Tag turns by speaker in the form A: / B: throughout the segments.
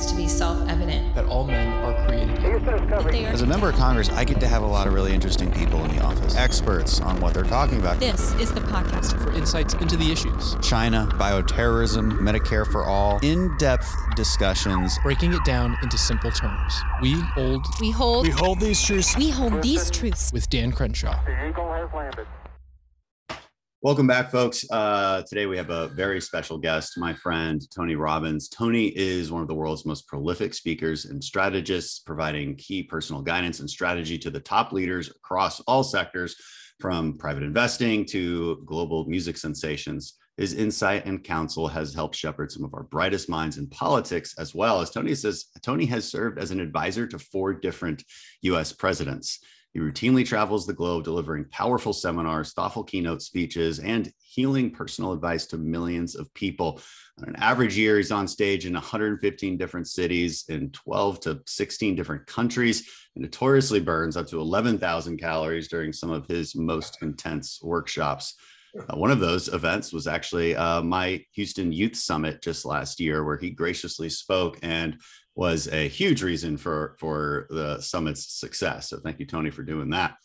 A: seems to be self-evident.
B: That all men are created equal.
C: As a member of Congress, I get to have a lot of really interesting people in the office, experts on what they're talking about.
A: This is the podcast
B: For insights into the issues.
C: China, bioterrorism, Medicare for all, in-depth discussions.
B: Breaking it down into simple terms. We hold
D: these truths.
A: We hold these truths.
B: With Dan Crenshaw.
E: The Eagle has landed.
C: Welcome back, folks. Today we have a very special guest, my friend, Tony Robbins. Tony is one of the world's most prolific speakers and strategists, providing key personal guidance and strategy to the top leaders across all sectors, from private investing to global music sensations. His insight and counsel has helped shepherd some of our brightest minds in politics, as well as Tony says, Tony has served as an advisor to 4 different U.S. presidents. He routinely travels the globe, delivering powerful seminars, thoughtful keynote speeches, and healing personal advice to millions of people. On an average year, he's on stage in 115 different cities in 12 to 16 different countries, and notoriously burns up to 11,000 calories during some of his most intense workshops. One of those events was actually my Houston Youth Summit just last year, where he graciously spoke and was a huge reason for the summit's success. So thank you, Tony, for doing that.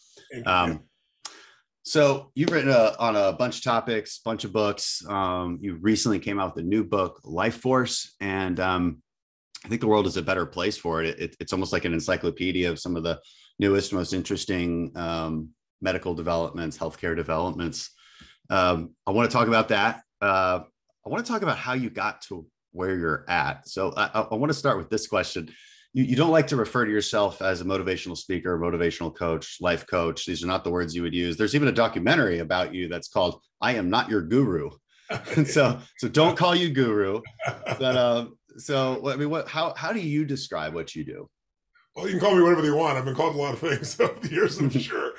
C: So you've written on a bunch of topics, bunch of books. You recently came out with a new book, Life Force, and I think the world is a better place for it. It's almost like an encyclopedia of some of the newest, most interesting medical developments, healthcare developments. I want to talk about that. I want to talk about how you got to where you're at. So I want to start with this question. You don't like to refer to yourself as a motivational speaker, motivational coach, life coach. These are not the words you would use. There's even a documentary about you that's called I Am Not Your Guru. And so don't call you guru. But I mean, how do you describe what you do?
D: Well, you can call me whatever you want. I've been called a lot of things over the years, I'm sure.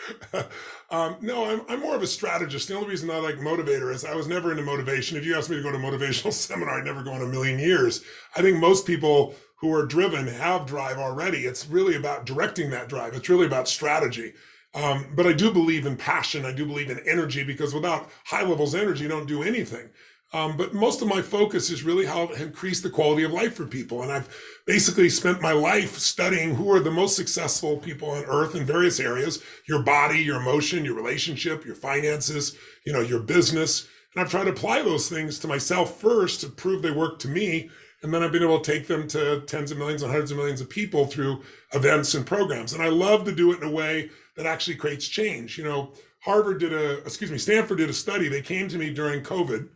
D: No, I'm more of a strategist. The only reason I like motivator is I was never into motivation. If you asked me to go to a motivational seminar, I'd never go in a million years. I think most people who are driven have drive already. It's really about directing that drive. It's really about strategy. But I do believe in passion. I do believe in energy, because without high levels of energy, you don't do anything. But most of my focus is really how to increase the quality of life for people. And I've basically spent my life studying who are the most successful people on earth in various areas: your body, your emotion, your relationship, your finances, your business. And I've tried to apply those things to myself first to prove they work to me. And then I've been able to take them to tens of millions and hundreds of millions of people through events and programs. And I love to do it in a way that actually creates change. Stanford did a study. They came to me during COVID,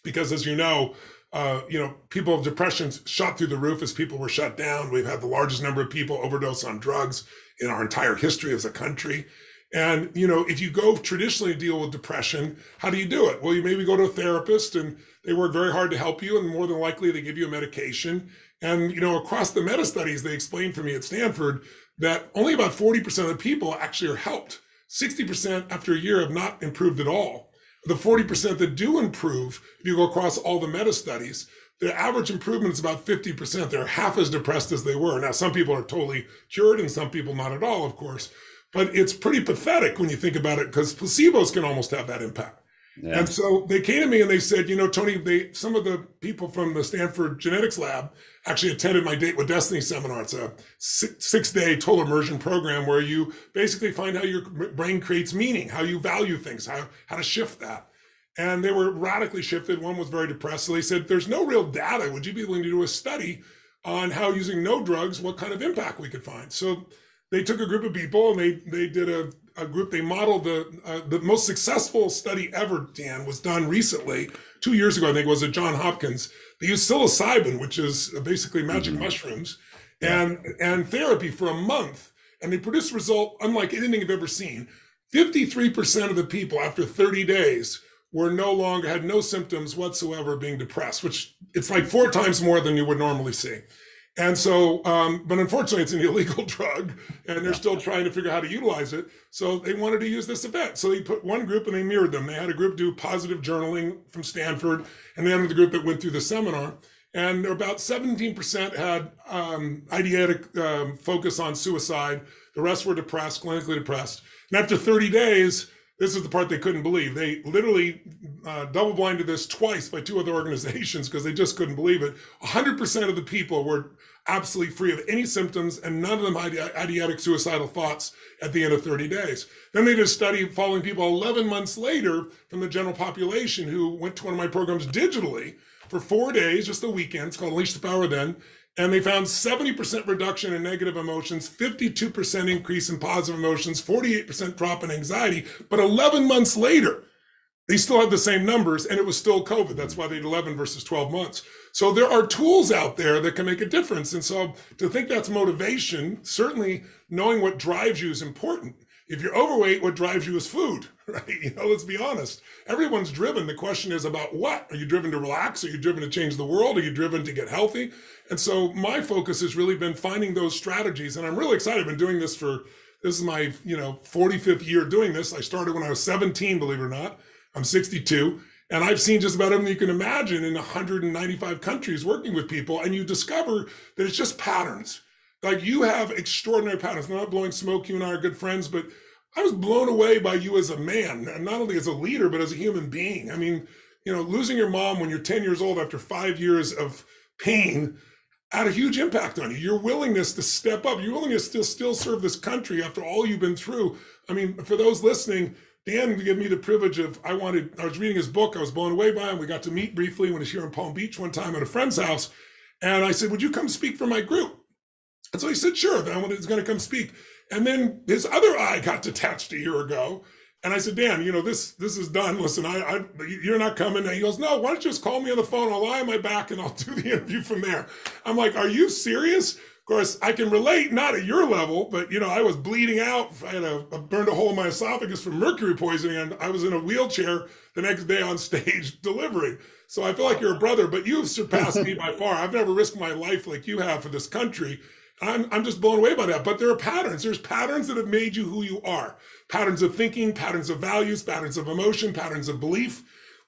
D: because as people with depression shot through the roof as people were shut down. We've had the largest number of people overdose on drugs in our entire history as a country. And, if you go traditionally deal with depression, how do you do it? Well, you maybe go to a therapist and they work very hard to help you, and more than likely they give you a medication. And, across the meta studies, they explained for me at Stanford that only about 40% of the people actually are helped. 60% after a year have not improved at all. The 40% that do improve, if you go across all the meta studies, the average improvement is about 50%. They're half as depressed as they were. Now, some people are totally cured and some people not at all, of course. But it's pretty pathetic when you think about it, because placebos can almost have that impact. Yeah. And so they came to me and they said, Tony, some of the people from the Stanford genetics lab actually attended my Date with Destiny seminar. It's a 6-day total immersion program where you basically find how your brain creates meaning, how you value things, how to shift that. And they were radically shifted. One was very depressed. So they said, there's no real data. Would you be willing to do a study on how using no drugs, what kind of impact we could find? So they took a group of people and they did a group. They modeled the most successful study ever, Dan, was done recently, 2 years ago, I think it was, at Johns Hopkins. They used psilocybin, which is basically magic mushrooms, and therapy for a month. And they produced a result unlike anything you've ever seen. 53% of the people after 30 days had no symptoms whatsoever of being depressed, which it's like 4 times more than you would normally see. And so, but unfortunately, it's an illegal drug, and they're still trying to figure out how to utilize it. So they wanted to use this event. So they put one group and they mirrored them. They had a group do positive journaling from Stanford, and then the group that went through the seminar. And about 17% had eidetic focus on suicide. The rest were depressed, clinically depressed. And after 30 days, this is the part they couldn't believe. They literally double-blinded this twice by 2 other organizations because they just couldn't believe it. 100% of the people were absolutely free of any symptoms, and none of them had idiotic suicidal thoughts at the end of 30 days. Then they did a study following people 11 months later from the general population who went to one of my programs digitally for 4 days, just the weekends, called Unleash the Power Then. And they found 70% reduction in negative emotions, 52% increase in positive emotions, 48% drop in anxiety. But 11 months later, they still had the same numbers, and it was still COVID. That's why they did 11 versus 12 months. So there are tools out there that can make a difference. And so to think that's motivation, certainly knowing what drives you is important. If you're overweight, what drives you is food, right? Let's be honest. Everyone's driven. The question is about what? Are you driven to relax? Are you driven to change the world? Are you driven to get healthy? And so my focus has really been finding those strategies. And I'm really excited. I've been doing this this is my 45th year doing this. I started when I was 17, believe it or not. I'm 62. And I've seen just about everything you can imagine in 195 countries working with people. And you discover that it's just patterns. Like, you have extraordinary patterns. I'm not blowing smoke. You and I are good friends, but I was blown away by you as a man, and not only as a leader, but as a human being. I mean, losing your mom when you're 10 years old after 5 years of pain had a huge impact on you. Your willingness to step up, your willingness to still serve this country after all you've been through. I mean, for those listening, Dan gave me the privilege of, I was reading his book. I was blown away by him. We got to meet briefly when he was here in Palm Beach one time at a friend's house. And I said, would you come speak for my group? And so he said, sure, then he's going to come speak. And then his other eye got detached a year ago. And I said, Dan, this is done. Listen, you're not coming. And he goes, no, why don't you just call me on the phone? I'll lie on my back and I'll do the interview from there. I'm like, are you serious? Of course, I can relate, not at your level, but I was bleeding out. I had burned a hole in my esophagus from mercury poisoning, and I was in a wheelchair the next day on stage delivering. So I feel like you're a brother, but you've surpassed me by far. I've never risked my life like you have for this country. I'm just blown away by that. But there are patterns. There's patterns that have made you who you are. Patterns of thinking, patterns of values, patterns of emotion, patterns of belief.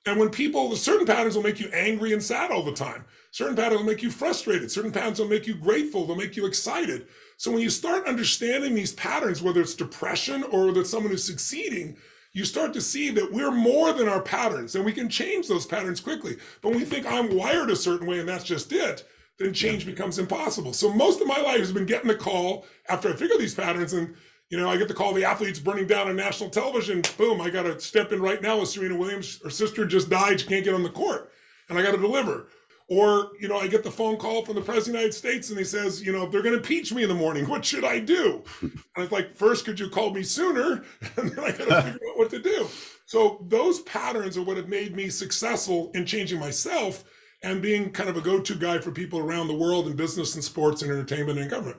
D: And when certain patterns will make you angry and sad all the time. Certain patterns will make you frustrated. Certain patterns will make you grateful. They'll make you excited. So when you start understanding these patterns, whether it's depression or whether it's someone who's succeeding, you start to see that we're more than our patterns, and we can change those patterns quickly. But when we think I'm wired a certain way and that's just it, then change becomes impossible. So most of my life has been getting the call after I figure these patterns, and I get the call, the athlete's burning down on national television. Boom, I got to step in right now with Serena Williams. Her sister just died. She can't get on the court, and I got to deliver. Or, I get the phone call from the president of the United States, and he says, they're going to impeach me in the morning. What should I do? And it's like, first, could you call me sooner? And then I got to figure out what to do. So those patterns are what have made me successful in changing myself and being kind of a go-to guy for people around the world in business and sports and entertainment and government.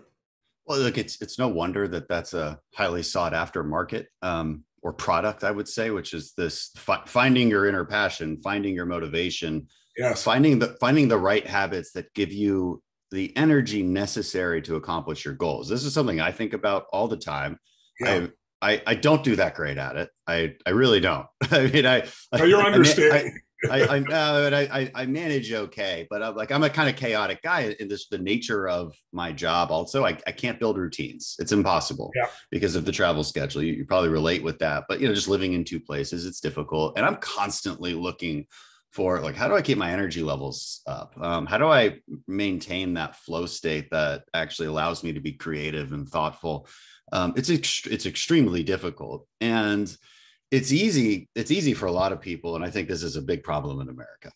C: Well, look, it's no wonder that that's a highly sought after market or product, I would say, which is this finding your inner passion, finding your motivation,
D: yes,
C: finding the right habits that give you the energy necessary to accomplish your goals. This is something I think about all the time.
D: Yeah.
C: I don't do that great at it. I really don't. I mean,
D: you're understanding.
C: I manage okay, but I'm a kind of chaotic guy in the nature of my job. Also, I can't build routines. It's impossible because of the travel schedule. You probably relate with that, but just living in 2 places, it's difficult. And I'm constantly looking for how do I keep my energy levels up? How do I maintain that flow state that actually allows me to be creative and thoughtful? It's extremely difficult, and it's easy for a lot of people. And I think this is a big problem in America.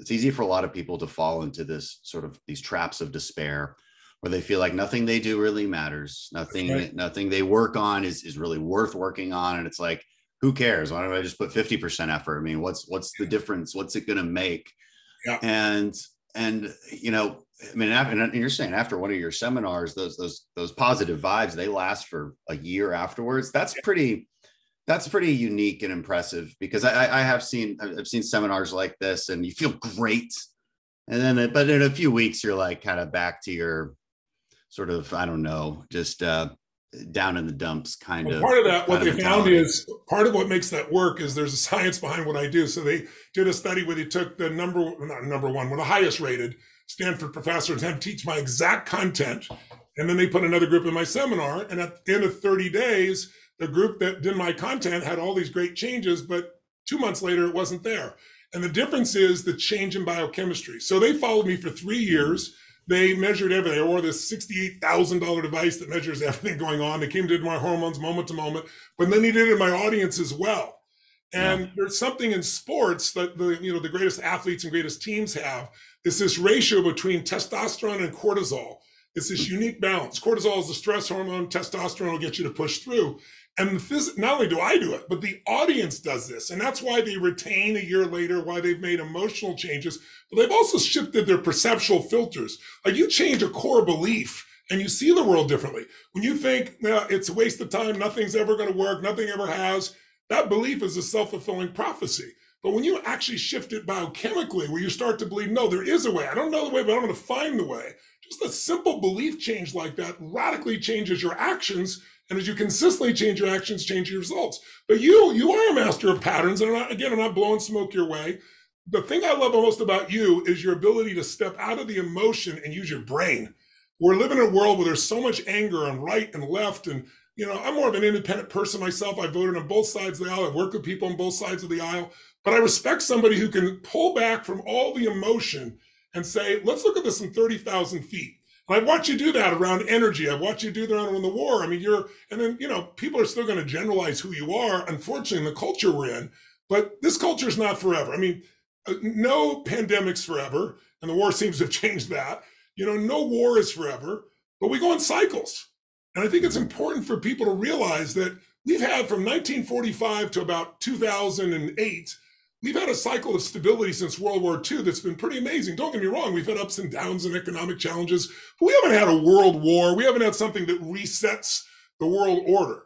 C: It's easy for a lot of people to fall into these traps of despair where they feel like nothing they do really matters. Nothing they work on is really worth working on. And it's like, who cares? Why don't I just put 50% effort? I mean, what's the difference? What's it going to make?
D: Yeah.
C: And you're saying after one of your seminars, those positive vibes, they last for a year afterwards. That's pretty unique and impressive, because I've seen seminars like this and you feel great. And then, but in a few weeks, you're like kind of back to your sort of, I don't know, just down in the dumps kind of.
D: Part of that, what they found is part of what makes that work is there's a science behind what I do. So they did a study where they took the one of the highest rated Stanford professors and had to teach my exact content. And then they put another group in my seminar. And at the end of 30 days, The group that did my content had all these great changes, but 2 months later, it wasn't there. And the difference is the change in biochemistry. So they followed me for 3 years. They measured everything. I wore this $68,000 device that measures everything going on. They came to my hormones moment to moment, but then they did it in my audience as well. And there's something in sports that the greatest athletes and greatest teams have. It's this ratio between testosterone and cortisol. It's this unique balance. Cortisol is the stress hormone. Testosterone will get you to push through. And not only do I do it, but the audience does this. And that's why they retain a year later, why they've made emotional changes. But they've also shifted their perceptual filters. Like you change a core belief and you see the world differently. When you think it's a waste of time, nothing's ever going to work, nothing ever has, that belief is a self-fulfilling prophecy. But when you actually shift it biochemically, where you start to believe, no, there is a way. I don't know the way, but I'm going to find the way. Just a simple belief change like that radically changes your actions. And as you consistently change your actions, change your results. But you are a master of patterns. And I'm not blowing smoke your way. The thing I love most about you is your ability to step out of the emotion and use your brain. We're living in a world where there's so much anger on right and left. And, I'm more of an independent person myself. I voted on both sides of the aisle. I've worked with people on both sides of the aisle. But I respect somebody who can pull back from all the emotion and say, let's look at this from 30,000 feet. And I've watched you do that around energy. I've watched you do that around the war. I mean, people are still going to generalize who you are, unfortunately, in the culture we're in. But this culture is not forever. I mean, no pandemic's forever. And the war seems to have changed that. No war is forever, but we go in cycles. And I think it's important for people to realize that we've had from 1945 to about 2008, we've had a cycle of stability since World War II that's been pretty amazing. Don't get me wrong. We've had ups and downs and economic challenges, but we haven't had a world war. We haven't had something that resets the world order.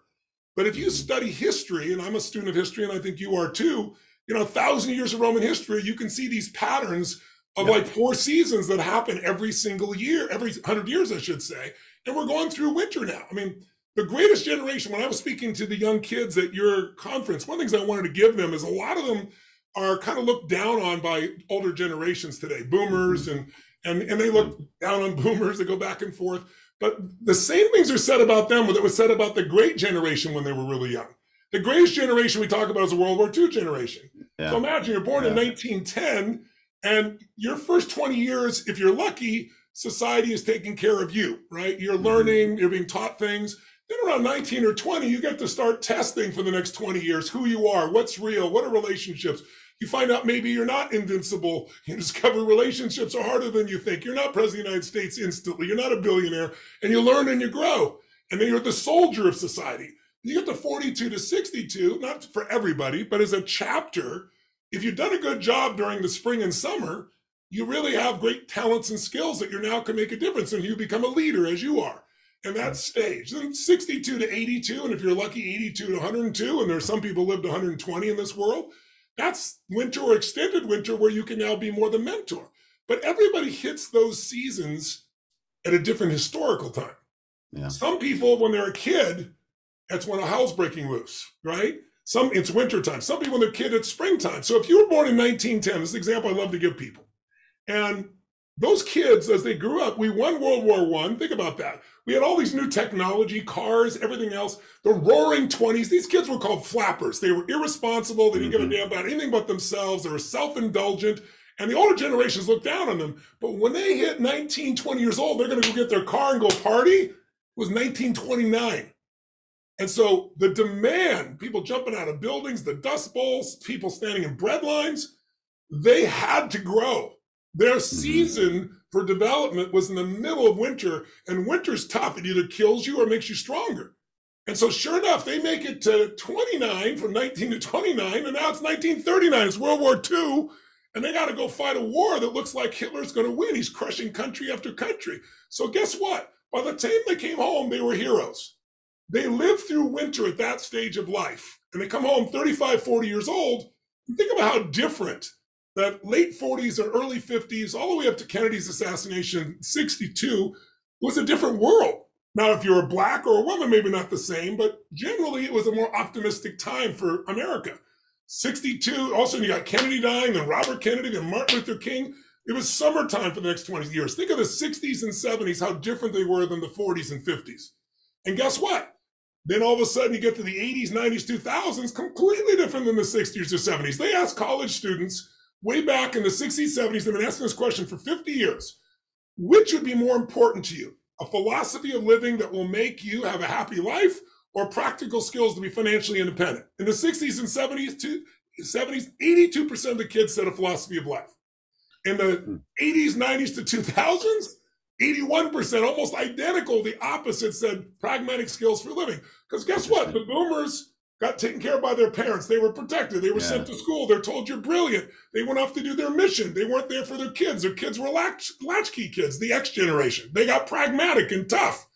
D: But if you study history, and I'm a student of history, and I think you are too, 1,000 years of Roman history, you can see these patterns of like 4 seasons that happen every single year, every 100 years, I should say. And we're going through winter now. I mean, the greatest generation, when I was speaking to the young kids at your conference, one of the things I wanted to give them is a lot of them are kind of looked down on by older generations today, boomers, and they look down on boomers, they go back and forth. But the same things are said about them that was said about the great generation when they were really young. The greatest generation we talk about is the World War II generation. Yeah. So imagine you're born in 1910, and your first 20 years, if you're lucky, society is taking care of you, right? You're learning, you're being taught things. Then around 19 or 20, you get to start testing for the next 20 years, who you are, what's real, what are relationships. You find out maybe you're not invincible. You discover relationships are harder than you think. You're not president of the United States instantly. You're not a billionaire. And you learn and you grow. And then you're the soldier of society. You get to 42 to 62, not for everybody, but as a chapter, if you've done a good job during the spring and summer, you really have great talents and skills that you now can make a difference, and you become a leader as you are. And that stage, then 62 to 82, and if you're lucky, 82 to 102, and there's some people lived 120 in this world, that's winter or extended winter where you can now be more the mentor. But everybody hits those seasons at a different historical time. Yeah. Some people, when they're a kid, that's when a hell's breaking loose, right? It's wintertime. Some people, when they're a kid, it's springtime. So if you were born in 1910, this is the example I love to give people. And those kids, as they grew up, we won World War I. Think about that. We had all these new technology, cars, everything else. The roaring 20s, these kids were called flappers. They were irresponsible. They didn't give a damn about anything but themselves. They were self-indulgent. And the older generations looked down on them. But when they hit 19, 20 years old, they're going to go get their car and go party. It was 1929. And so the demand, people jumping out of buildings, the Dust Bowls, people standing in bread lines, they had to grow. Their season for development was in the middle of winter, and winter's tough. It either kills you or makes you stronger. And so sure enough, they make it to 29, from 19 to 29, and now it's 1939. It's World War II, and they got to go fight a war that looks like Hitler's going to win. He's crushing country after country. So guess what? By the time they came home, they were heroes. They lived through winter at that stage of life, and they come home 35, 40 years old. And think about how different that late 40s or early 50s, all the way up to Kennedy's assassination, 62, was a different world. Now, if you're a black or a woman, maybe not the same, but generally it was a more optimistic time for America. 62, also you got Kennedy dying, then Robert Kennedy, then Martin Luther King. It was summertime for the next 20 years. Think of the 60s and 70s, how different they were than the 40s and 50s. And guess what? Then all of a sudden you get to the 80s, 90s, 2000s, completely different than the 60s or 70s. They asked college students way back in the 60s, 70s, they've been asking this question for 50 years. Which would be more important to you? A philosophy of living that will make you have a happy life, or practical skills to be financially independent? In the 60s and 70s, 82% of the kids said a philosophy of life. In the 80s, 90s to 2000s, 81%, almost identical, the opposite, said pragmatic skills for living. Because guess what? The boomers got taken care of by their parents. They were protected. They were sent to school. They're told you're brilliant. They went off to do their mission. They weren't there for their kids. Their kids were latchkey kids, the X generation. They got pragmatic and tough.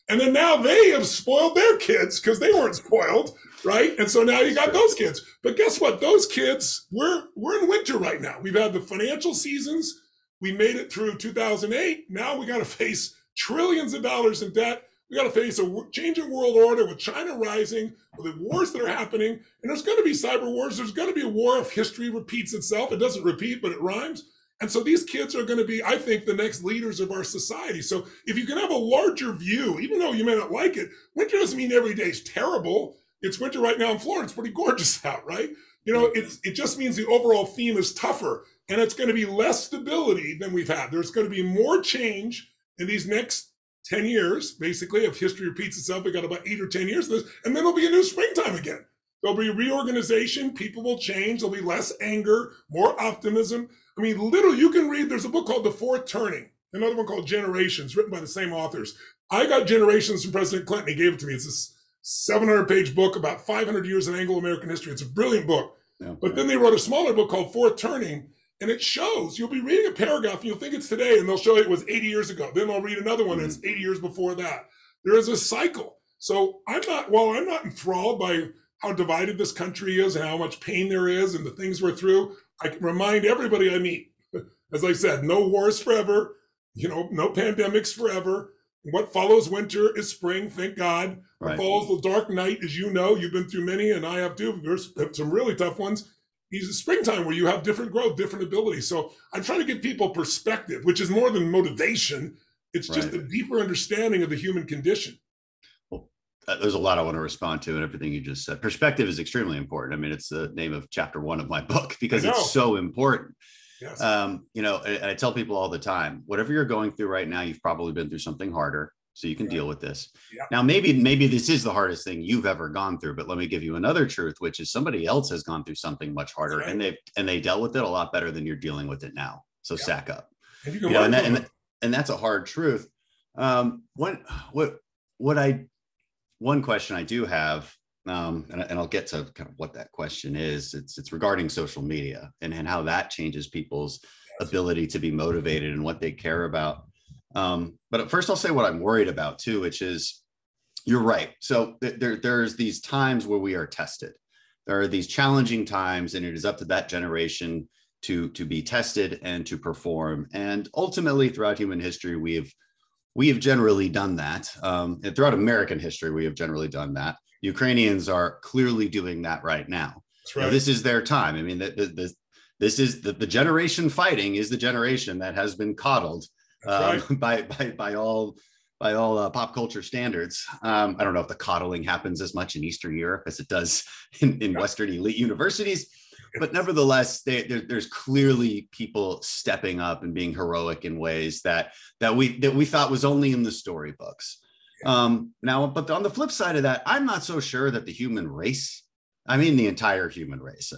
D: And then now they have spoiled their kids because they weren't spoiled, right? And so now you got those kids. But guess what? Those kids, we're in winter right now. We've had the financial seasons. We made it through 2008. Now we got to face trillions of dollars in debt. We got to face a changing world order with China rising, with the wars that are happening. And there's going to be cyber wars. There's going to be a war if history repeats itself. It doesn't repeat, but it rhymes. And so these kids are going to be, I think, the next leaders of our society. So if you can have a larger view, even though you may not like it, winter doesn't mean every day is terrible. It's winter right now in Florida. It's pretty gorgeous out, right? You know, it just means the overall theme is tougher, and it's going to be less stability than we've had. There's going to be more change in these next 10 years, basically, if history repeats itself. We got about 8 or 10 years of this, and then there'll be a new springtime again. There'll be reorganization. People will change. There'll be less anger, more optimism. I mean, literally, you can read, there's a book called The Fourth Turning, another one called Generations, written by the same authors. I got Generations from President Clinton. He gave it to me. It's this 700-page book about 500 years in Anglo-American history. It's a brilliant book. Yeah, but then they wrote a smaller book called Fourth Turning, and it shows, you'll be reading a paragraph, and you'll think it's today, and they'll show you it was 80 years ago. Then they'll read another one, and it's 80 years before that. There is a cycle. So I'm not enthralled by how divided this country is and how much pain there is and the things we're through. I can remind everybody I meet, as I said, no wars forever, no pandemics forever. What follows winter is spring, thank God. What follows the dark night, as you know, you've been through many, and I have too. There's some really tough ones. It's a springtime where you have different growth, different abilities. So I'm trying to give people perspective, which is more than motivation. It's just a deeper understanding of the human condition.
C: Well, there's a lot I want to respond to and everything you just said. Perspective is extremely important. I mean, it's the name of chapter 1 of my book because it's so important. Yes. I tell people all the time, whatever you're going through right now, you've probably been through something harder, so you can deal with this. Yeah. Now, maybe this is the hardest thing you've ever gone through, but let me give you another truth, which is somebody else has gone through something much harder, and they dealt with it a lot better than you're dealing with it now. So sack up. And that's a hard truth. One question I do have, and I'll get to kind of what that question is. It's regarding social media and how that changes people's ability to be motivated and what they care about. But first I'll say what I'm worried about too, which is you're right. So there's these times where we are tested. There are these challenging times, and it is up to that generation to be tested and to perform. And ultimately throughout human history, we have generally done that. And throughout American history, we have generally done that. Ukrainians are clearly doing that right now. That's right. Now, this is their time. I mean, this is the generation fighting is the generation that has been coddled by all pop culture standards. I don't know if the coddling happens as much in Eastern Europe as it does in Western elite universities, but nevertheless, there's clearly people stepping up and being heroic in ways that we thought was only in the storybooks. Now, but on the flip side of that, I'm not so sure that the human race, I mean, the entire human race,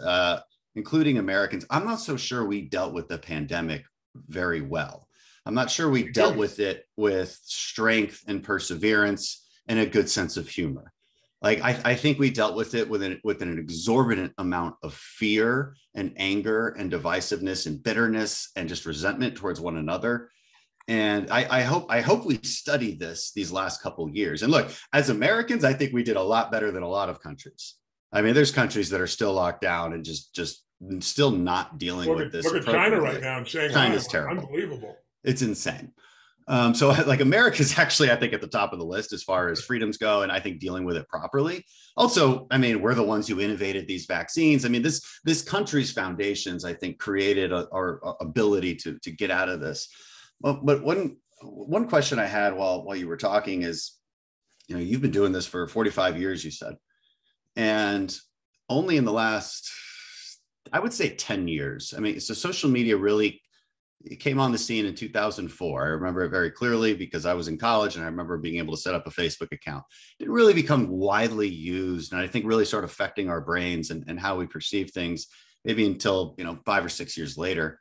C: including Americans, I'm not so sure we dealt with the pandemic very well. I'm not sure we dealt with it with strength and perseverance and a good sense of humor. Like, I think we dealt with it with an exorbitant amount of fear and anger and divisiveness and bitterness and just resentment towards one another. And I hope we studied these last couple of years. And look, as Americans, I think we did a lot better than a lot of countries. I mean, there's countries that are still locked down and just still not dealing with this.
D: Look at China right now in Shanghai.
C: China's terrible.
D: Unbelievable.
C: It's insane. So like America's actually, I think, at the top of the list as far as freedoms go, and I think dealing with it properly. Also, I mean, we're the ones who innovated these vaccines. I mean, this country's foundations, I think, created our ability to get out of this. But one question I had while you were talking is, you've been doing this for 45 years, you said, and only in the last, I would say 10 years. I mean, so social media really, it came on the scene in 2004. I remember it very clearly because I was in college and I remember being able to set up a Facebook account. It really become widely used, and I think really start affecting our brains and how we perceive things, maybe until, 5 or 6 years later.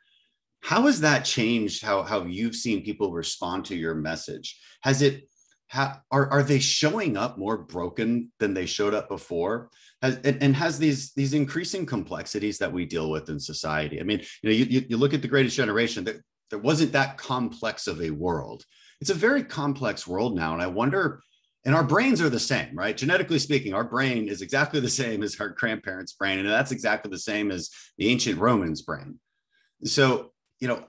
C: How has that changed how you've seen people respond to your message? Has it, are they showing up more broken than they showed up before? Has these increasing complexities that we deal with in society? I mean, you look at the Greatest Generation, there wasn't that complex of a world. It's a very complex world now. And I wonder, and our brains are the same, right? Genetically speaking, our brain is exactly the same as our grandparents' brain. And that's exactly the same as the ancient Romans' brain. So,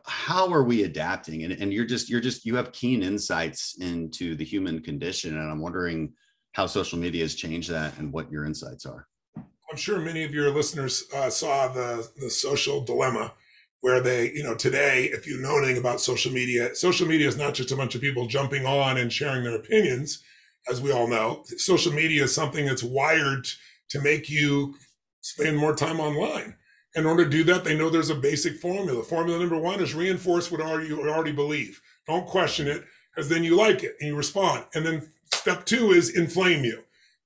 C: how are we adapting? And you have keen insights into the human condition. And I'm wondering how social media has changed that and what your insights are.
D: I'm sure many of your listeners saw the social dilemma where they, today, if you know anything about social media is not just a bunch of people jumping on and sharing their opinions, as we all know. Social media is something that's wired to make you spend more time online. In order to do that, they know there's a basic formula. Formula number one is reinforce what you already believe. Don't question it, because then you like it and you respond. And then step two is inflame you.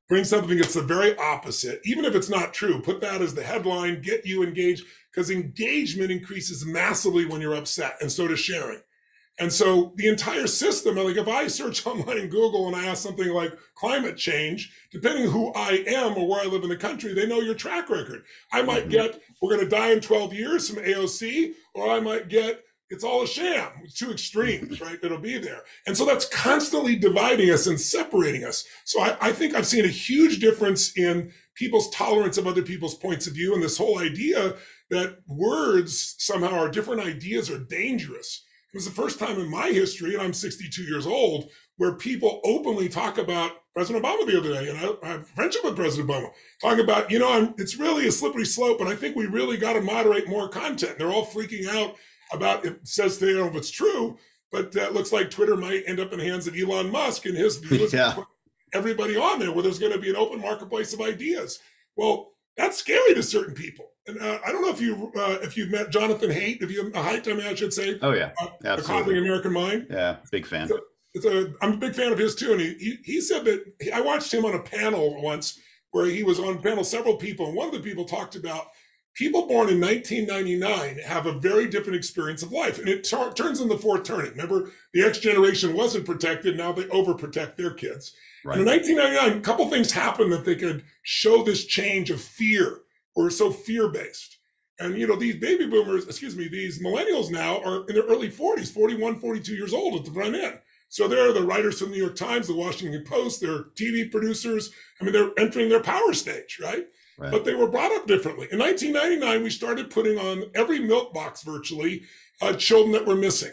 D: Bring something that's the very opposite, even if it's not true. Put that as the headline, get you engaged, because engagement increases massively when you're upset, and so does sharing. And so the entire system, like if I search online in Google and I ask something like climate change, depending on who I am or where I live in the country, they know your track record. I might get, we're going to die in 12 years from AOC, or I might get, it's all a sham. It's two extremes, right? It'll be there. And so that's constantly dividing us and separating us. So I think I've seen a huge difference in people's tolerance of other people's points of view. And this whole idea that words somehow are different ideas are dangerous. It was the first time in my history, and I'm 62 years old, where people openly talk about President Obama the other day, and I have friendship with President Obama, talking about, it's really a slippery slope, and I think we really got to moderate more content. They're all freaking out about, it says they don't know if it's true, but it looks like Twitter might end up in the hands of Elon Musk, and his view is to put everybody on there where there's going to be an open marketplace of ideas. Well, that's scary to certain people. And I don't know if you've met Jonathan Haidt, I should say.
C: Oh yeah,
D: the Coddling American Mind.
C: Yeah, big fan.
D: I'm a big fan of his too, and he said that I watched him on a panel once where he was on a panel, several people, and one of the people talked about people born in 1999 have a very different experience of life, and it turns in the fourth turning. Remember, the X generation wasn't protected; now they overprotect their kids. Right. And in 1999, a couple things happened that they could show this change of fear. We're so fear-based. And, these baby boomers, these millennials now are in their early 40s, 41, 42 years old at the front end. So they're the writers from the New York Times, the Washington Post, they're TV producers. I mean, they're entering their power stage, right? But they were brought up differently. In 1999, we started putting on every milk box virtually, children that were missing.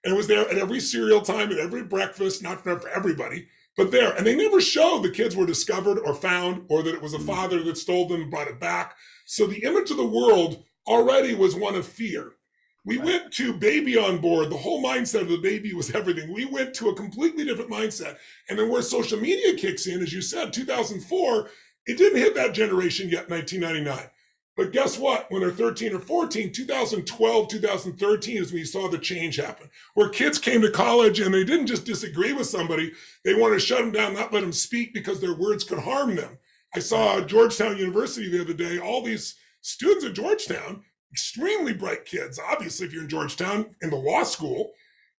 D: And it was there at every cereal time, at every breakfast, not for everybody, but there. And they never showed the kids were discovered or found, or that it was a father that stole them and brought it back. So the image of the world already was one of fear. We went to baby on board. The whole mindset of the baby was everything. We went to a completely different mindset. And then where social media kicks in, as you said, 2004, it didn't hit that generation yet, 1999. But guess what? When they're 13 or 14, 2012, 2013 is when you saw the change happen, where kids came to college and they didn't just disagree with somebody. They wanted to shut them down, not let them speak because their words could harm them. I saw Georgetown University the other day, all these students at Georgetown, extremely bright kids, obviously, if you're in Georgetown, in the law school,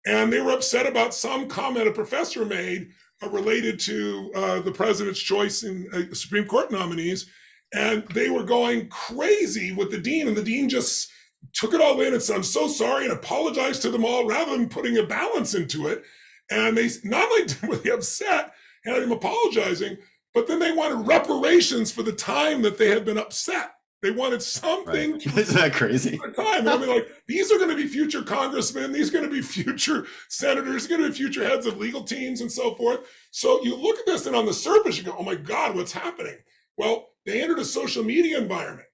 D: and they were upset about some comment a professor made related to the president's choice in Supreme Court nominees. And they were going crazy with the dean, and the dean just took it all in and said, I'm so sorry, and apologized to them all rather than putting a balance into it. And they not only were they upset and him apologizing, but then they wanted reparations for the time that they had been upset. They wanted something.
C: Right. Isn't that crazy?
D: Time. I mean, like, these are going to be future congressmen. These are going to be future senators, going to be future heads of legal teams and so forth. So you look at this and on the surface, you go, oh my God, what's happening? Well, they entered a social media environment.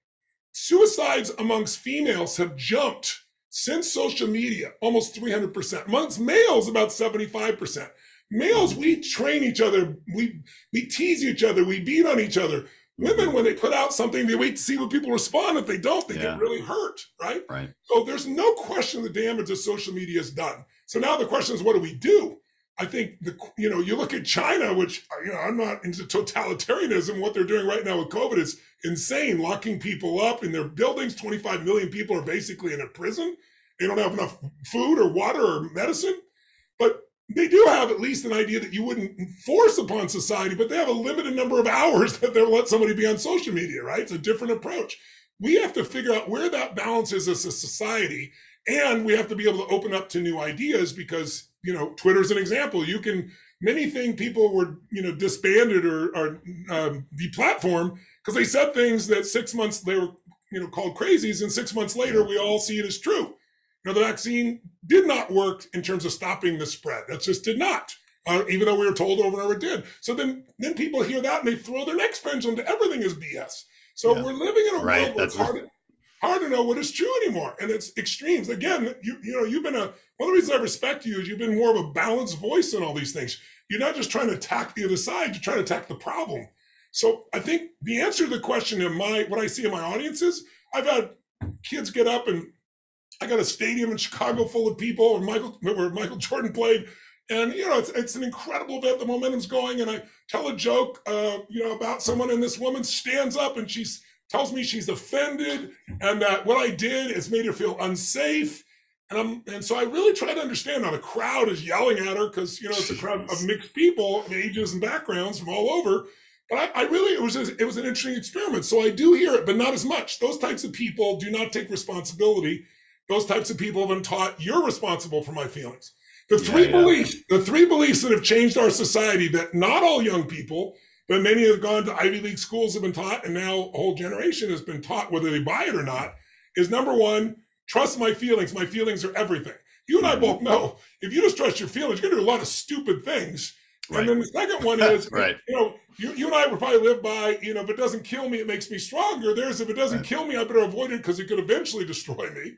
D: Suicides amongst females have jumped since social media, almost 300%. Amongst males, about 75%. Males, we train each other. We tease each other. We beat on each other. Women, when they put out something, they wait to see what people respond. If they don't, they get really hurt, right? So there's no question the damage that social media has done. So now the question is, what do we do? I think, you look at China, which, I'm not into totalitarianism. What they're doing right now with COVID is insane, locking people up in their buildings. 25 million people are basically in a prison. They don't have enough food or water or medicine. But they do have at least an idea that you wouldn't force upon society, but they have a limited number of hours that they'll let somebody be on social media, right? It's a different approach. We have to figure out where that balance is as a society, and we have to be able to open up to new ideas because, Twitter's an example. Many think people were, disbanded or deplatformed because they said things that 6 months they were, called crazies, and 6 months later we all see it as true. The vaccine did not work in terms of stopping the spread. That just did not, even though we were told over and over it did. So then people hear that and they throw their next pendulum to everything is BS. So we're living in a world where it's hard to know what is true anymore. And it's extremes. Again, you've been one of the reasons I respect you is you've been more of a balanced voice in all these things. You're not just trying to attack the other side, you're trying to attack the problem. So I think the answer to the question in what I see in my audience is I've had kids get up and I got a stadium in Chicago full of people where Michael Jordan played. And, it's an incredible event. The momentum's going. And I tell a joke, about someone, and this woman stands up and she tells me she's offended and that what I did has made her feel unsafe. And so I really try to understand how the crowd is yelling at her because, it's a crowd of mixed people, ages and backgrounds from all over. But it was an interesting experiment. So I do hear it, but not as much. Those types of people do not take responsibility. Those types of people have been taught you're responsible for my feelings. The three beliefs that have changed our society that not all young people, but many have gone to Ivy League schools have been taught, and now a whole generation has been taught whether they buy it or not, is number one, trust my feelings. My feelings are everything. You and I both know if you just trust your feelings, you're gonna do a lot of stupid things. And then the second one is, you and I would probably live by, if it doesn't kill me, it makes me stronger. If it doesn't kill me, I better avoid it because it could eventually destroy me.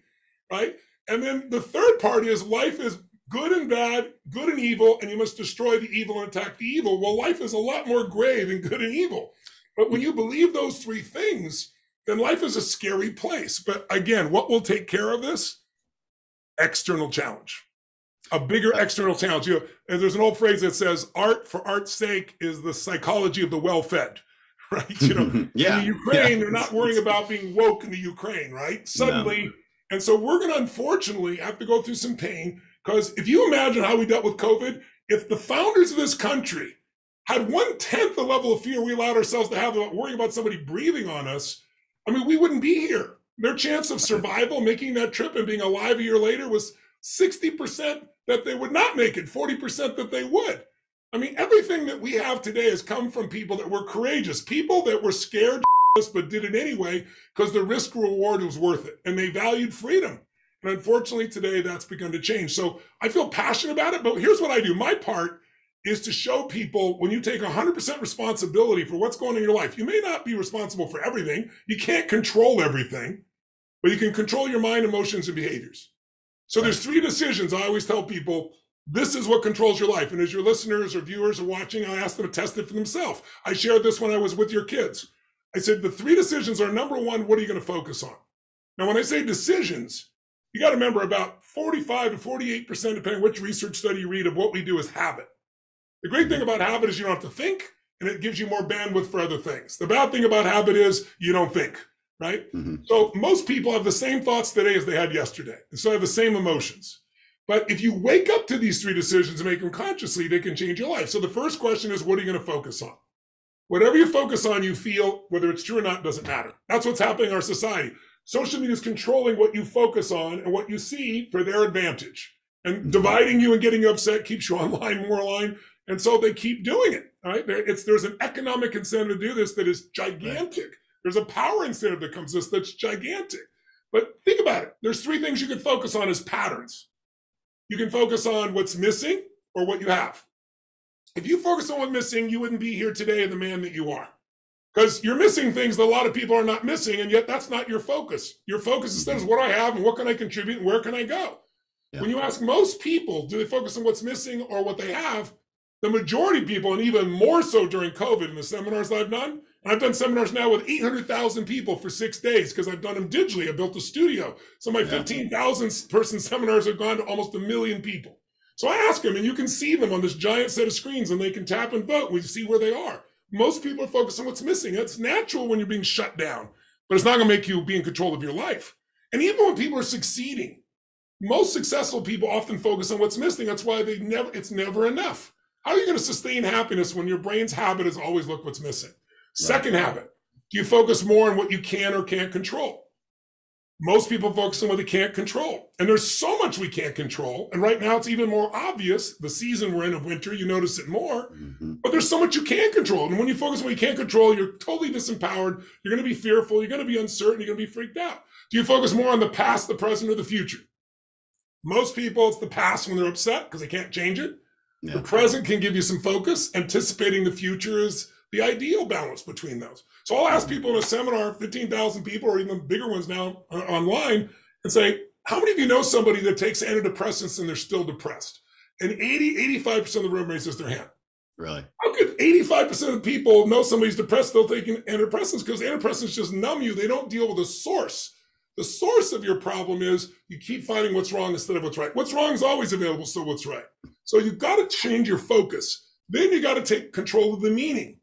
D: Right? And then the third part is life is good and bad, good and evil, and you must destroy the evil and attack the evil. Well, life is a lot more gray than good and evil. But when you believe those three things, then life is a scary place. But again, what will take care of this? External challenge. A bigger external challenge. And there's an old phrase that says, art for art's sake is the psychology of the well-fed. Right? In the Ukraine, they're not worrying about being woke in the Ukraine, right? Suddenly... And so we're going to unfortunately have to go through some pain because if you imagine how we dealt with COVID, if the founders of this country had 1/10 the level of fear we allowed ourselves to have about worrying about somebody breathing on us, we wouldn't be here. Their chance of survival, making that trip and being alive a year later was 60% that they would not make it, 40% that they would. Everything that we have today has come from people that were courageous, people that were scared but did it anyway because the risk reward was worth it and they valued freedom. And unfortunately today that's begun to change. So I feel passionate about it, but here's what I do. My part is to show people when you take 100% responsibility for what's going on in your life, you may not be responsible for everything. You can't control everything, but you can control your mind, emotions, and behaviors. So there's three decisions. I always tell people, this is what controls your life. And as your listeners or viewers are watching, I ask them to test it for themselves. I shared this when I was with your kids. I said, the three decisions are number one, what are you going to focus on? Now, when I say decisions, you got to remember about 45 to 48%, depending on which research study you read, of what we do is habit. The great thing about habit is you don't have to think, and it gives you more bandwidth for other things. The bad thing about habit is you don't think, right? So most people have the same thoughts today as they had yesterday. And so have the same emotions. But if you wake up to these three decisions and make them consciously, they can change your life. So the first question is, what are you going to focus on? Whatever you focus on, you feel, whether it's true or not, doesn't matter. That's what's happening in our society. Social media is controlling what you focus on and what you see for their advantage. And dividing you and getting you upset keeps you online, more online. And so they keep doing it, right? There's an economic incentive to do this that is gigantic. There's a power incentive that comes with this that's gigantic. But think about it. There's three things you can focus on as patterns. You can focus on what's missing or what you have. If you focus on what's missing, you wouldn't be here today the man that you are. Because you're missing things that a lot of people are not missing, and yet that's not your focus. Your focus instead is what I have and what can I contribute and where can I go? When you ask most people, do they focus on what's missing or what they have? The majority of people, and even more so during COVID in the seminars I've done, and I've done seminars now with 800,000 people for 6 days because I've done them digitally. I built a studio. So my 15,000 person seminars have gone to almost 1 million people. So I ask them, and you can see them on this giant set of screens, and they can tap and vote. We see where they are. Most people are focused on what's missing. That's natural when you're being shut down, but it's not going to make you be in control of your life. And even when people are succeeding, most successful people often focus on what's missing. That's why it's never enough. How are you going to sustain happiness when your brain's habit is always look what's missing? Second habit, do you focus more on what you can or can't control? Most people focus on what they can't control. And there's so much we can't control. And right now it's even more obvious. The season we're in of winter, you notice it more. But there's so much you can't control. And when you focus on what you can't control, you're totally disempowered. You're going to be fearful. You're going to be uncertain. You're going to be freaked out. Do you focus more on the past, the present, or the future? Most people, it's the past when they're upset because they can't change it. The present can give you some focus. Anticipating the future is the ideal balance between those. So I'll ask people in a seminar, 15,000 people, or even bigger ones now online, and say, how many of you know somebody that takes antidepressants and they're still depressed? And 85% of the room raises their hand.
C: Really?
D: How could 85% of people know somebody's depressed still taking antidepressants? Because antidepressants just numb you. They don't deal with the source. The source of your problem is you keep finding what's wrong instead of what's right. What's wrong is always available, so what's right. So you've got to change your focus. Then you got to take control of the meaning.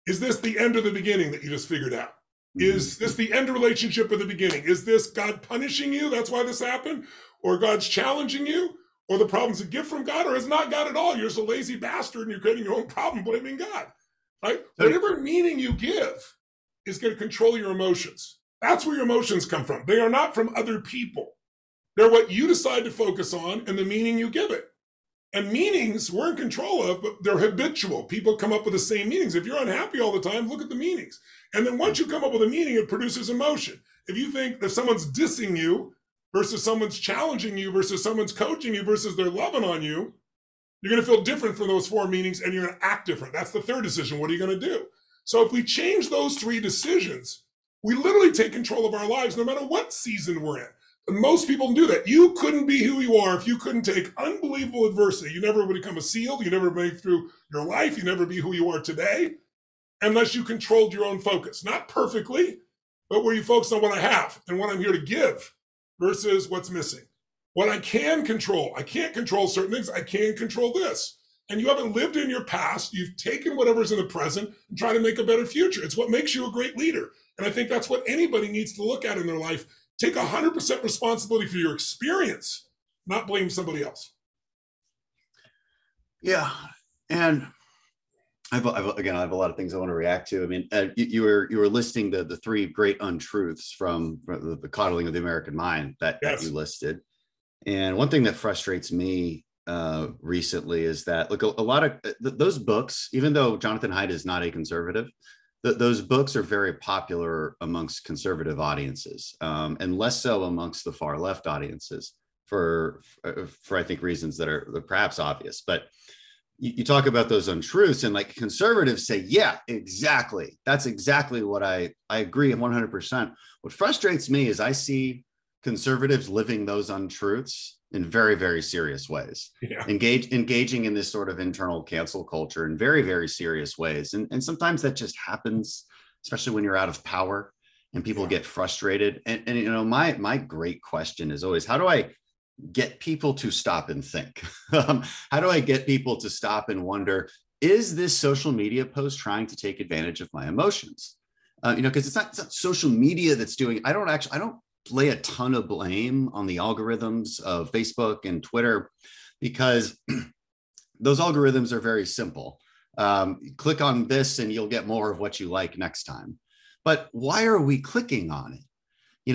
D: Is this the end or the beginning that you just figured out? Is this the end of relationship or the beginning? Is this God punishing you? That's why this happened? Or God's challenging you? Or the problem's a gift from God? Or is not God at all? You're just a lazy bastard and you're creating your own problem blaming God, right? Whatever meaning you give is going to control your emotions. That's where your emotions come from. They are not from other people. They're what you decide to focus on and the meaning you give it. And meanings we're in control of, but they're habitual. People come up with the same meanings. If you're unhappy all the time, look at the meanings. And then once you come up with a meaning, it produces emotion. If you think that someone's dissing you versus someone's challenging you versus someone's coaching you versus they're loving on you, you're going to feel different from those 4 meanings and you're going to act different. That's the third decision. What are you going to do? So if we change those 3 decisions, we literally take control of our lives no matter what season we're in. And most people do that. You couldn't be who you are if you couldn't take unbelievable adversity. You never would become a SEAL. You never make it through your life. You never be who you are today unless you controlled your own focus. Not perfectly, but where you focus on what I have and what I'm here to give versus what's missing. What I can control. I can't control certain things. I can control this. And you haven't lived in your past. You've taken whatever's in the present and try to make a better future. It's what makes you a great leader. And I think that's what anybody needs to look at in their life. Take 100% responsibility for your experience, not blame somebody else.
C: Yeah. And I have a lot of things I want to react to. I mean, you were listing the 3 great untruths from the coddling of the American mind that you listed. And one thing that frustrates me recently is that, look, a lot of those books, even though Jonathan Haidt is not a conservative, those books are very popular amongst conservative audiences, and less so amongst the far left audiences for I think reasons that are perhaps obvious. But you talk about those untruths, and like conservatives say, yeah, exactly. That's exactly what I agree 100%. What frustrates me is I see conservatives living those untruths in very, very serious ways, engaging in this sort of internal cancel culture in very, very serious ways. And sometimes that just happens, especially when you're out of power and people get frustrated. And you know, my great question is always, how do I get people to stop and think? How do I get people to stop and wonder, is this social media post trying to take advantage of my emotions? Because it's not social media that's doing, I don't lay a ton of blame on the algorithms of Facebook and Twitter, because those algorithms are very simple. Click on this and you'll get more of what you like next time. But why are we clicking on it?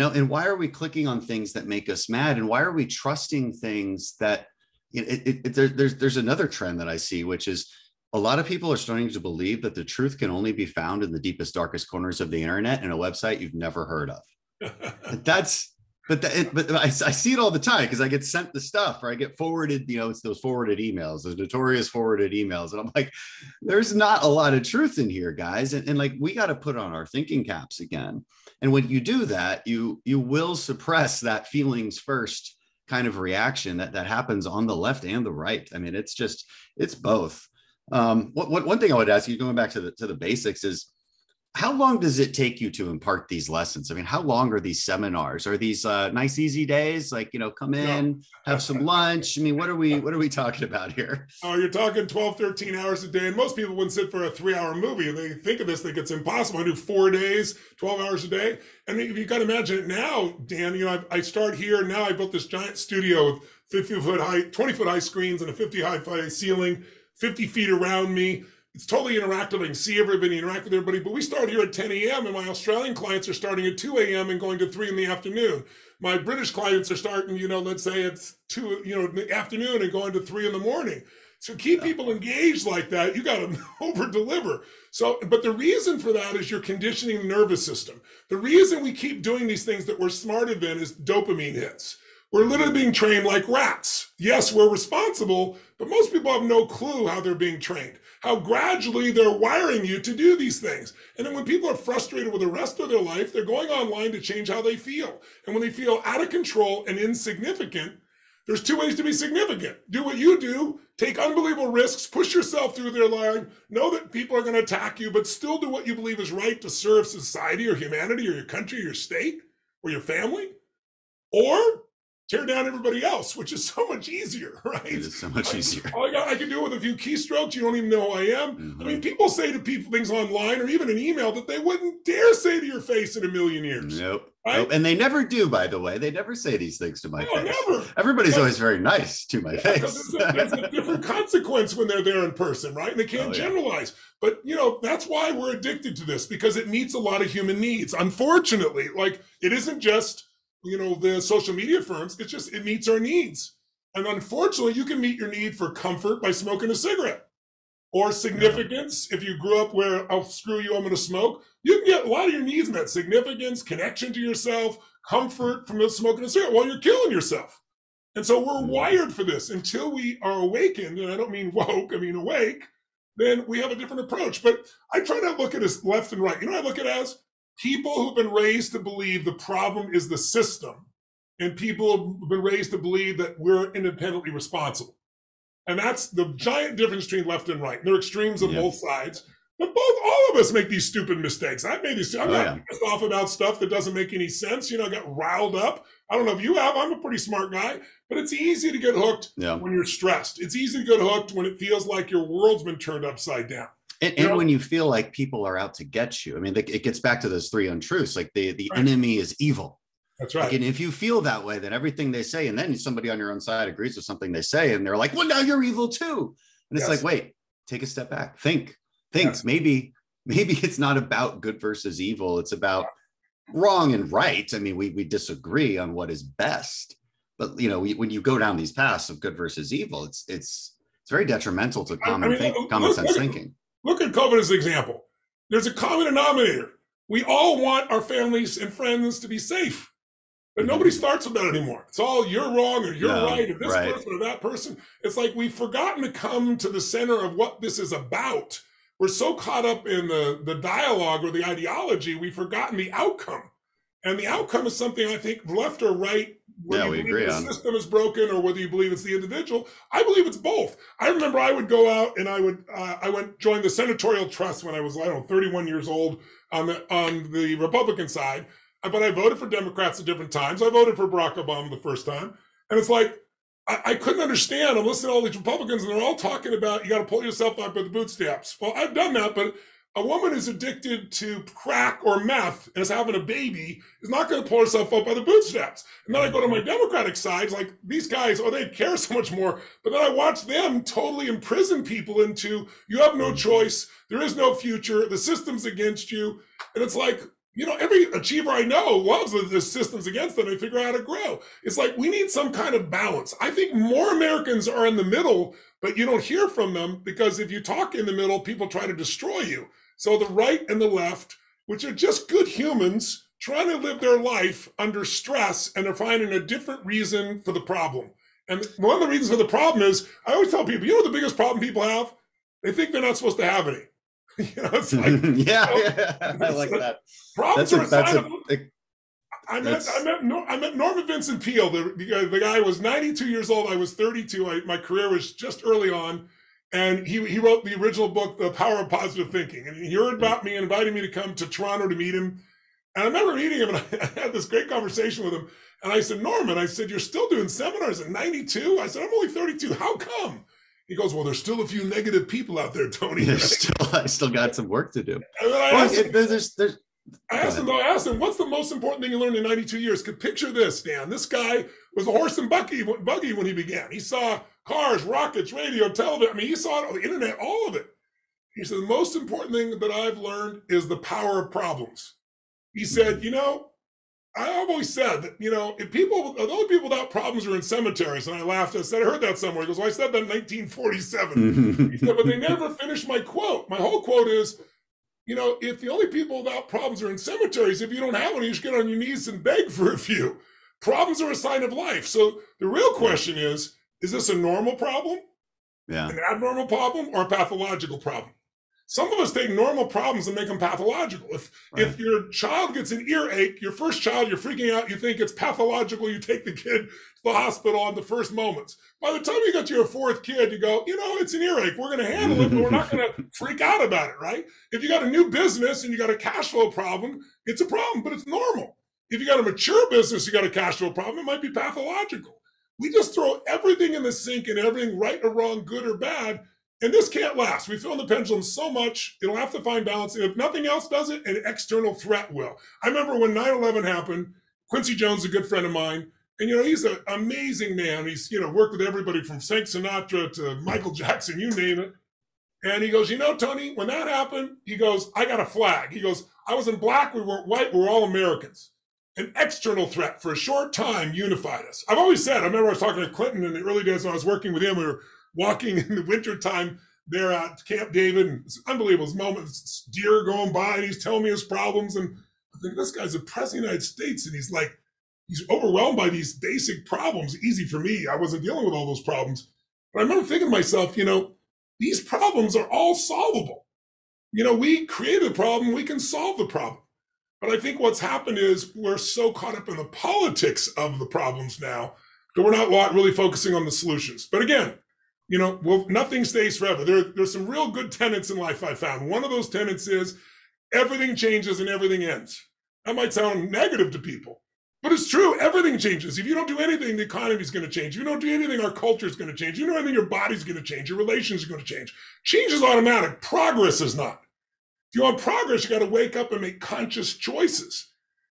C: And why are we clicking on things that make us mad? And why are we trusting things that there's another trend that I see, which is a lot of people are starting to believe that the truth can only be found in the deepest, darkest corners of the internet and a website you've never heard of. But I see it all the time because I get sent the stuff, or I get forwarded, it's those forwarded emails, those notorious forwarded emails. And I'm like, there's not a lot of truth in here, guys. And like, we got to put on our thinking caps again. And when you do that, you will suppress that feelings first kind of reaction that happens on the left and the right. I mean, it's both. One thing I would ask you, going back to the basics, is how long does it take you to impart these lessons? I mean, how long are these seminars? Are these nice, easy days? Like, come in, have some lunch. I mean, what are we talking about here?
D: Oh, you're talking 12, 13 hours a day. And most people wouldn't sit for a 3-hour movie. They think of this, think it's impossible. I do 4 days, 12 hours a day. And if you got to imagine it now, Dan, I start here. And now I built this giant studio with 50-foot high, 20-foot high screens and a 50-high ceiling, 50 feet around me. It's totally interactive. I can see everybody, interact with everybody. But we start here at 10 a.m. and my Australian clients are starting at 2 a.m. and going to 3 in the afternoon. My British clients are starting, let's say it's 2, in the afternoon and going to 3 in the morning. So keep people engaged like that. You got to over deliver. So, but the reason for that is your conditioning the nervous system. The reason we keep doing these things that we're smarter than is dopamine hits. We're literally being trained like rats. Yes, we're responsible, but most people have no clue how they're being trained, how gradually they're wiring you to do these things. And then when people are frustrated with the rest of their life, they're going online to change how they feel. And when they feel out of control and insignificant, there's 2 ways to be significant. Do what you do, take unbelievable risks, push yourself through their line, know that people are going to attack you, but still do what you believe is right to serve society or humanity or your country or your state or your family. Or tear down everybody else, which is so much easier, right?
C: It is so much easier.
D: I can do it with a few keystrokes. You don't even know who I am. Mm-hmm. I mean, people say to people things online or even an email that they wouldn't dare say to your face in a million years.
C: Nope.
D: Right?
C: Nope. And they never do, by the way. They never say these things to my face.
D: Never.
C: Everybody's always very nice to my face.
D: There's a different consequence when they're there in person, right? And they can't generalize. But, that's why we're addicted to this, because it meets a lot of human needs. Unfortunately, it isn't just the social media firms, it meets our needs. And unfortunately, you can meet your need for comfort by smoking a cigarette, or significance. If you grew up where, oh, screw you, I'm going to smoke, you can get a lot of your needs met. Significance, connection to yourself, comfort from smoking a cigarette while you're killing yourself. And so we're wired for this. Until we are awakened, and I don't mean woke, I mean awake, then we have a different approach. But I try to look at it as left and right. I look at it as people who've been raised to believe the problem is the system, and people have been raised to believe that we're independently responsible. And that's the giant difference between left and right. There are extremes on both sides, but all of us make these stupid mistakes. I've made these. I'm not pissed off about stuff that doesn't make any sense. I got riled up. I don't know if you have. I'm a pretty smart guy, but it's easy to get hooked when you're stressed. It's easy to get hooked when it feels like your world's been turned upside down.
C: And when you feel like people are out to get you, I mean, it gets back to those 3 untruths. Like the enemy is evil.
D: That's right.
C: And if you feel that way, then everything they say, and then somebody on your own side agrees with something they say, and they're like, well, now you're evil too. And it's like, wait, take a step back. Think. Maybe it's not about good versus evil. It's about wrong and right. I mean, we disagree on what is best. But, when you go down these paths of good versus evil, it's very detrimental to common sense thinking.
D: Look at COVID as an example. There's a common denominator. We all want our families and friends to be safe, but nobody starts with that anymore. It's all you're wrong or you're right, or this person or that person. It's like we've forgotten to come to the center of what this is about. We're so caught up in the dialogue or the ideology, we've forgotten the outcome. And the outcome is something I think left or right, whether you believe the system is broken or whether you believe it's the individual. I believe it's both. I remember I would go out and I went join the senatorial trust when I was, 31 years old on the Republican side. But I voted for Democrats at different times. I voted for Barack Obama the first time. And it's like, I couldn't understand. I'm listening to all these Republicans and they're all talking about, you got to pull yourself up by the bootstraps. Well, I've done that, but a woman who's addicted to crack or meth and is having a baby is not going to pull herself up by the bootstraps. And then I go to my Democratic side, like these guys, they care so much more. But then I watch them totally imprison people into, you have no choice. There is no future. The system's against you. And it's like, every achiever I know loves the system's against them. They figure out how to grow. It's like we need some kind of balance. I think more Americans are in the middle, but you don't hear from them because if you talk in the middle, people try to destroy you. So the right and the left, which are just good humans trying to live their life under stress, and they're finding a different reason for the problem. And one of the reasons for the problem is, I always tell people, the biggest problem people have? They think they're not supposed to have any. It's like,
C: I like that.
D: Problems are a sign of... I met Norman Vincent Peale. The guy was 92 years old. I was 32. My career was just early on. And he wrote the original book, The Power of Positive Thinking. And he heard about me and invited me to come to Toronto to meet him. And I remember meeting him, and I had this great conversation with him. And I said, Norman, I said, you're still doing seminars at 92? I said, I'm only 32. How come? He goes, well, there's still a few negative people out there, Tony.
C: I still got some work to do.
D: And then I asked him, what's the most important thing you learned in 92 years? Could picture this, Dan. This guy was a horse and buggy when he began. He saw cars, rockets, radio, television. I mean, he saw it on the internet, all of it. He said, the most important thing that I've learned is the power of problems. He said, I've always said that, if the only people without problems are in cemeteries. And I laughed. I said, I heard that somewhere. He goes, well, I said that in 1947. He said, but they never finished my quote. My whole quote is, if the only people without problems are in cemeteries, if you don't have any, you should get on your knees and beg for a few. Problems are a sign of life. So the real question is this a normal problem, an abnormal problem, or a pathological problem? Some of us take normal problems and make them pathological. If your child gets an earache, your first child, you're freaking out, you think it's pathological, you take the kid to the hospital in the first moments. By the time you get to your fourth kid, you go, it's an earache. We're going to handle it, but we're not going to freak out about it, right? If you got a new business and you got a cash flow problem, it's a problem, but it's normal. If you got a mature business, you got a cash flow problem, it might be pathological. We just throw everything in the sink and everything right or wrong, good or bad. And this can't last. We fill the pendulum so much, it'll have to find balance. And if nothing else does it, an external threat will. I remember when 9/11 happened, Quincy Jones, a good friend of mine, and he's an amazing man. He's worked with everybody from Frank Sinatra to Michael Jackson, you name it. And he goes, Tony, when that happened, he goes, I got a flag. He goes, I wasn't black, we weren't white, we were all Americans. An external threat for a short time unified us. I've always said, I remember I was talking to Clinton in the early days when I was working with him. We were walking in the wintertime there at Camp David, and it's unbelievable. This moment, this deer going by, and he's telling me his problems. And I think this guy's the president of the United States, and he's overwhelmed by these basic problems. Easy for me. I wasn't dealing with all those problems. But I remember thinking to myself, these problems are all solvable. We created the problem, we can solve the problem. But I think what's happened is we're so caught up in the politics of the problems now that we're not really focusing on the solutions. But again, nothing stays forever. There's some real good tenets in life I found. One of those tenets is everything changes and everything ends. That might sound negative to people, but it's true. Everything changes. If you don't do anything, the economy is going to change. If you don't do anything, our culture is going to change. If you don't do anything, your body's going to change. Your relations are going to change. Change is automatic. Progress is not. If you want progress, you got to wake up and make conscious choices.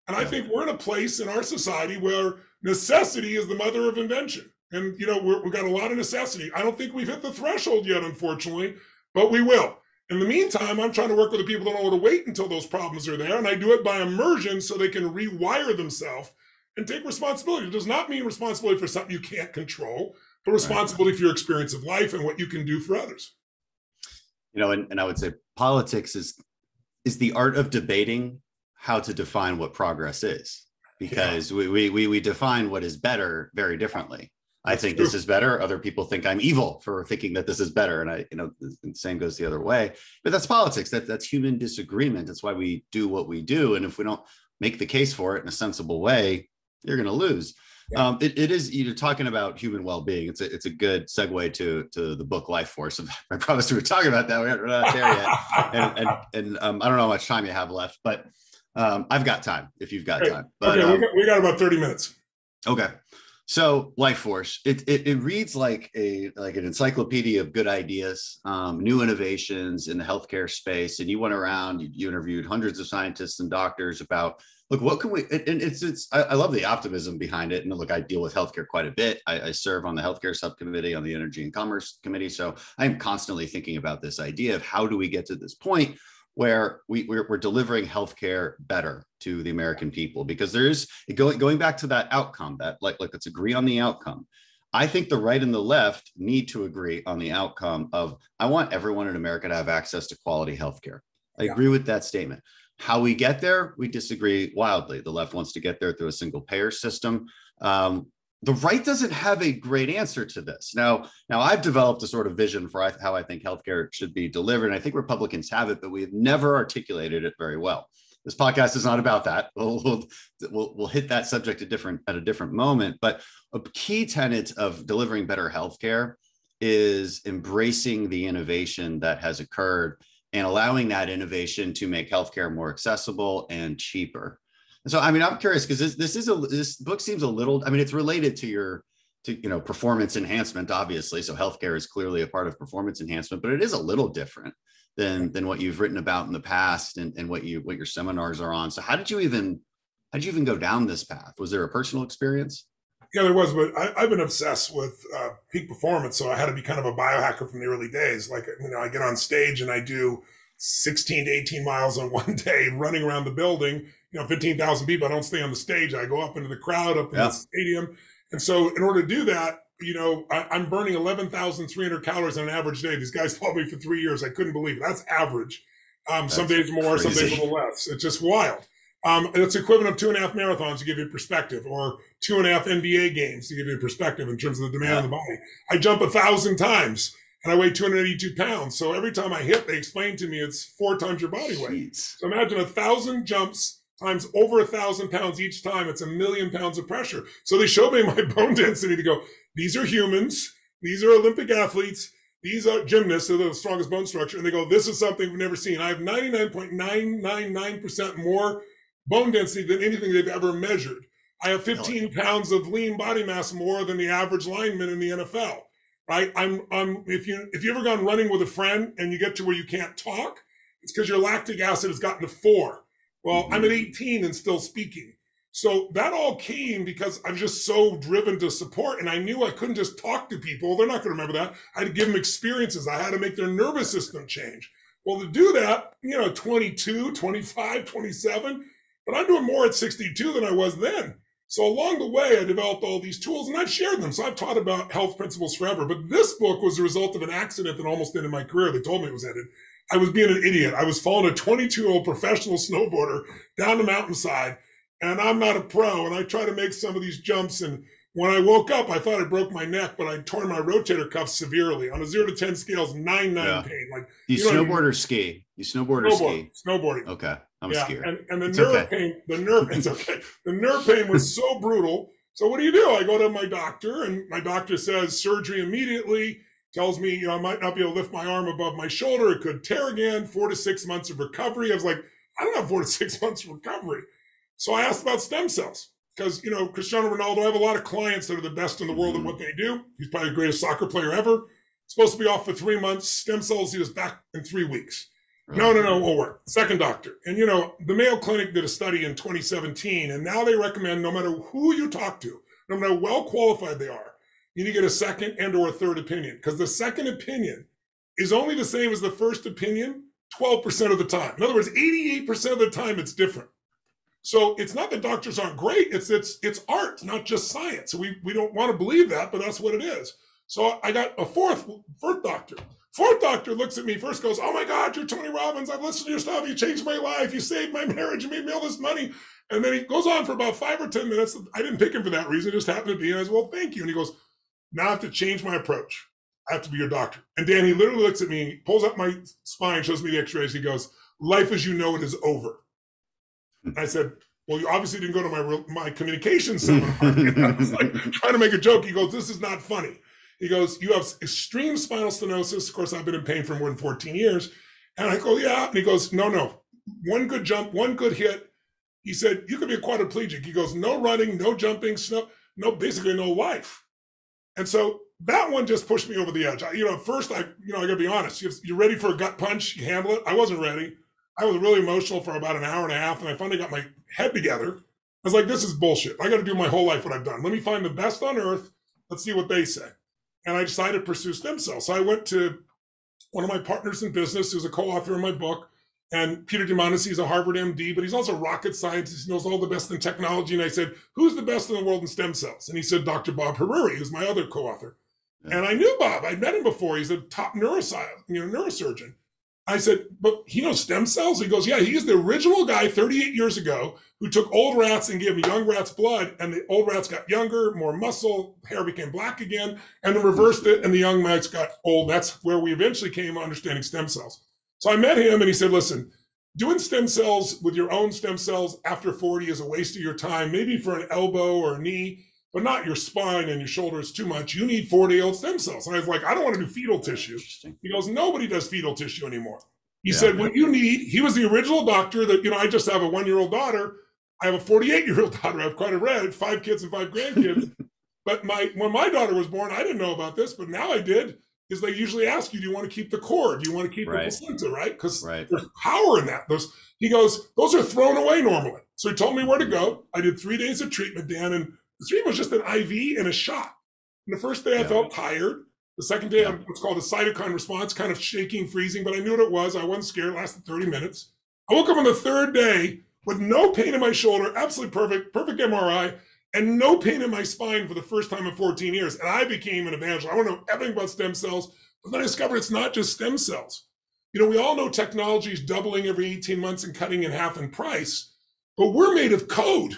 D: And I think we're in a place in our society where necessity is the mother of invention. And, we've got a lot of necessity. I don't think we've hit the threshold yet, unfortunately, but we will. In the meantime, I'm trying to work with the people that don't want to wait until those problems are there. And I do it by immersion so they can rewire themselves and take responsibility. It does not mean responsibility for something you can't control, but responsibility for your experience of life and what you can do for others.
C: And I would say politics is the art of debating how to define what progress is, because we define what is better very differently. I think this is better. Other people think I'm evil for thinking that this is better. And the same goes the other way. But that's politics. That's human disagreement. That's why we do what we do. And if we don't make the case for it in a sensible way, you're going to lose. Yeah. It is, you're talking about human well-being. It's a good segue to the book Life Force. I promised we were talking about that. We're not there yet. and I don't know how much time you have left, but I've got time if you've got time. But,
D: okay, we got about 30 minutes.
C: Okay. So Life Force, it reads like an encyclopedia of good ideas, new innovations in the healthcare space. And you went around, you interviewed hundreds of scientists and doctors about, look, what can we, and I love the optimism behind it. And look, I deal with healthcare quite a bit. I serve on the healthcare subcommittee on the Energy and Commerce Committee. So I'm constantly thinking about this idea of how do we get to this point where we're delivering healthcare better to the American people, because there's going back to that outcome, that like let's agree on the outcome. I think the right and the left need to agree on the outcome of, I want everyone in America to have access to quality healthcare. I agree with that statement. How we get there, we disagree wildly. The left wants to get there through a single payer system. The right doesn't have a great answer to this. Now I've developed a sort of vision for how I think healthcare should be delivered. And I think Republicans have it, but we have never articulated it very well. This podcast is not about that. We'll hit that subject at a different moment. But a key tenet of delivering better healthcare is embracing the innovation that has occurred and allowing that innovation to make healthcare more accessible and cheaper. And so, I mean, I'm curious because this book seems a little, I mean, it's related to performance enhancement, obviously. So healthcare is clearly a part of performance enhancement, but it is a little different than what you've written about in the past and what your seminars are on. So how did you even go down this path? Was there a personal experience?
D: Yeah, there was, but I've been obsessed with peak performance. So I had to be kind of a biohacker from the early days. Like, I get on stage and I do 16 to 18 miles on one day, running around the building, 15,000 people. I don't stay on the stage. I go up into the crowd, up in the stadium. And so in order to do that, I'm burning 11,300 calories on an average day. These guys followed me for 3 years. I couldn't believe it. That's average. Some days more,
C: crazy.
D: Some days a little less. It's just wild. It's equivalent of 2.5 marathons to give you perspective, or 2.5 NBA games to give you perspective in terms of the demand on the body. I jump 1,000 times and I weigh 282 pounds. So every time I hit, they explain to me it's 4 times your body weight. So imagine 1,000 jumps times over 1,000 pounds each time. It's 1 million pounds of pressure. So they showed me my bone density to go, these are humans. These are Olympic athletes. These are gymnasts. They're the strongest bone structure. And they go, this is something we've never seen. I have 99.999% more bone density than anything they've ever measured. I have 15 pounds of lean body mass more than the average lineman in the NFL, right? If you ever gone running with a friend and you get to where you can't talk, it's because your lactic acid has gotten to 4. Well, I'm at 18 and still speaking. So that all came because I was just so driven to support, and I knew I couldn't just talk to people. They're not going to remember that. I had to give them experiences. I had to make their nervous system change. Well, to do that, 22, 25, 27, but I'm doing more at 62 than I was then. So along the way, I developed all these tools and I've shared them. So I've taught about health principles forever. But this book was the result of an accident that almost ended my career. They told me it was ended. I was being an idiot. I was following a 22-year-old professional snowboarder down the mountainside, and I'm not a pro. And I try to make some of these jumps. And when I woke up, I thought I broke my neck, but I torn my rotator cuff severely. On a 0 to 10 scale, it's 9 pain. Like,
C: you snowboard or ski? You snowboard or ski?
D: Snowboarding.
C: Okay. I'm scared.
D: And the nerve pain, it's okay. The nerve pain was so brutal. So what do? I go to my doctor, and my doctor says surgery immediately, tells me, I might not be able to lift my arm above my shoulder. It could tear again, 4 to 6 months of recovery. I was like, I don't have 4 to 6 months of recovery. So I asked about stem cells because, Cristiano Ronaldo, I have a lot of clients that are the best in the world at what they do. He's probably the greatest soccer player ever. Supposed to be off for 3 months. Stem cells, he was back in 3 weeks. No, it won't work. Second doctor. And, the Mayo Clinic did a study in 2017, and now they recommend no matter who you talk to, no matter how well qualified they are, you need to get a second and or a third opinion, because the second opinion is only the same as the first opinion 12% of the time. In other words, 88% of the time it's different. So it's not that doctors aren't great. It's art, not just science. We don't want to believe that, but that's what it is. So I got a fourth doctor. Fourth doctor looks at me, first goes, oh my God, you're Tony Robbins. I've listened to your stuff. You changed my life. You saved my marriage. You made me all this money. And then he goes on for about 5 or 10 minutes. I didn't pick him for that reason. It just happened to be. And I said, well, thank you. And he goes, now I have to change my approach. I have to be your doctor. And Dan, he literally looks at me, he pulls up my spine, shows me the x-rays. He goes, life as you know it is over. And I said, well, you obviously didn't go to my communications seminar. I was like trying to make a joke. He goes, this is not funny. He goes, you have extreme spinal stenosis. Of course, I've been in pain for more than 14 years. And I go, yeah. And he goes, no. One good jump, one good hit. He said, you could be a quadriplegic. He goes, no running, no jumping, basically no life. And so that one just pushed me over the edge. At first, I got to be honest. You're ready for a gut punch. You handle it. I wasn't ready. I was really emotional for about an hour and a half. And I finally got my head together. I was like, this is bullshit. I got to do my whole life what I've done. Let me find the best on earth. Let's see what they say. And I decided to pursue stem cells. So I went to one of my partners in business, who's a co-author in my book. And Peter Diamandis, he's a Harvard MD, but he's also a rocket scientist. He knows all the best in technology. And I said, who's the best in the world in stem cells? And he said, Dr. Bob Hariri, who's my other co-author. Yeah. And I knew Bob. I'd met him before. He's a top neurosurgeon. I said, but he knows stem cells? He goes, yeah, he's the original guy 38 years ago who took old rats and gave them young rats blood, and the old rats got younger, more muscle, hair became black again, and then reversed it, and the young rats got old. That's where we eventually came to understanding stem cells. So I met him, and he said, listen, doing stem cells with your own stem cells after 40 is a waste of your time, maybe for an elbow or a knee. but not your spine and your shoulders too much. You need 4-day-old stem cells. And I was like, I don't want to do fetal tissue. He goes, nobody does fetal tissue anymore. He said, what you need, he was the original doctor that, I just have a 1-year-old daughter. I have a 48-year-old daughter. I've quite a red, 5 kids and 5 grandkids. But when my daughter was born, I didn't know about this, but now I did, is they usually ask you, do you want to keep the cord? Do you want to keep the placenta, right? Because there's power in that. He goes, those are thrown away normally. So he told me where to go. I did 3 days of treatment, Dan, and the treatment was just an IV and a shot. And the first day I felt tired. The second day, what's called a cytokine response, kind of shaking, freezing, but I knew what it was. I wasn't scared. It lasted 30 minutes. I woke up on the third day with no pain in my shoulder, absolutely perfect MRI, and no pain in my spine for the first time in 14 years. And I became an evangelist. I want to know everything about stem cells. But then I discovered it's not just stem cells. We all know technology is doubling every 18 months and cutting in half in price, but we're made of code.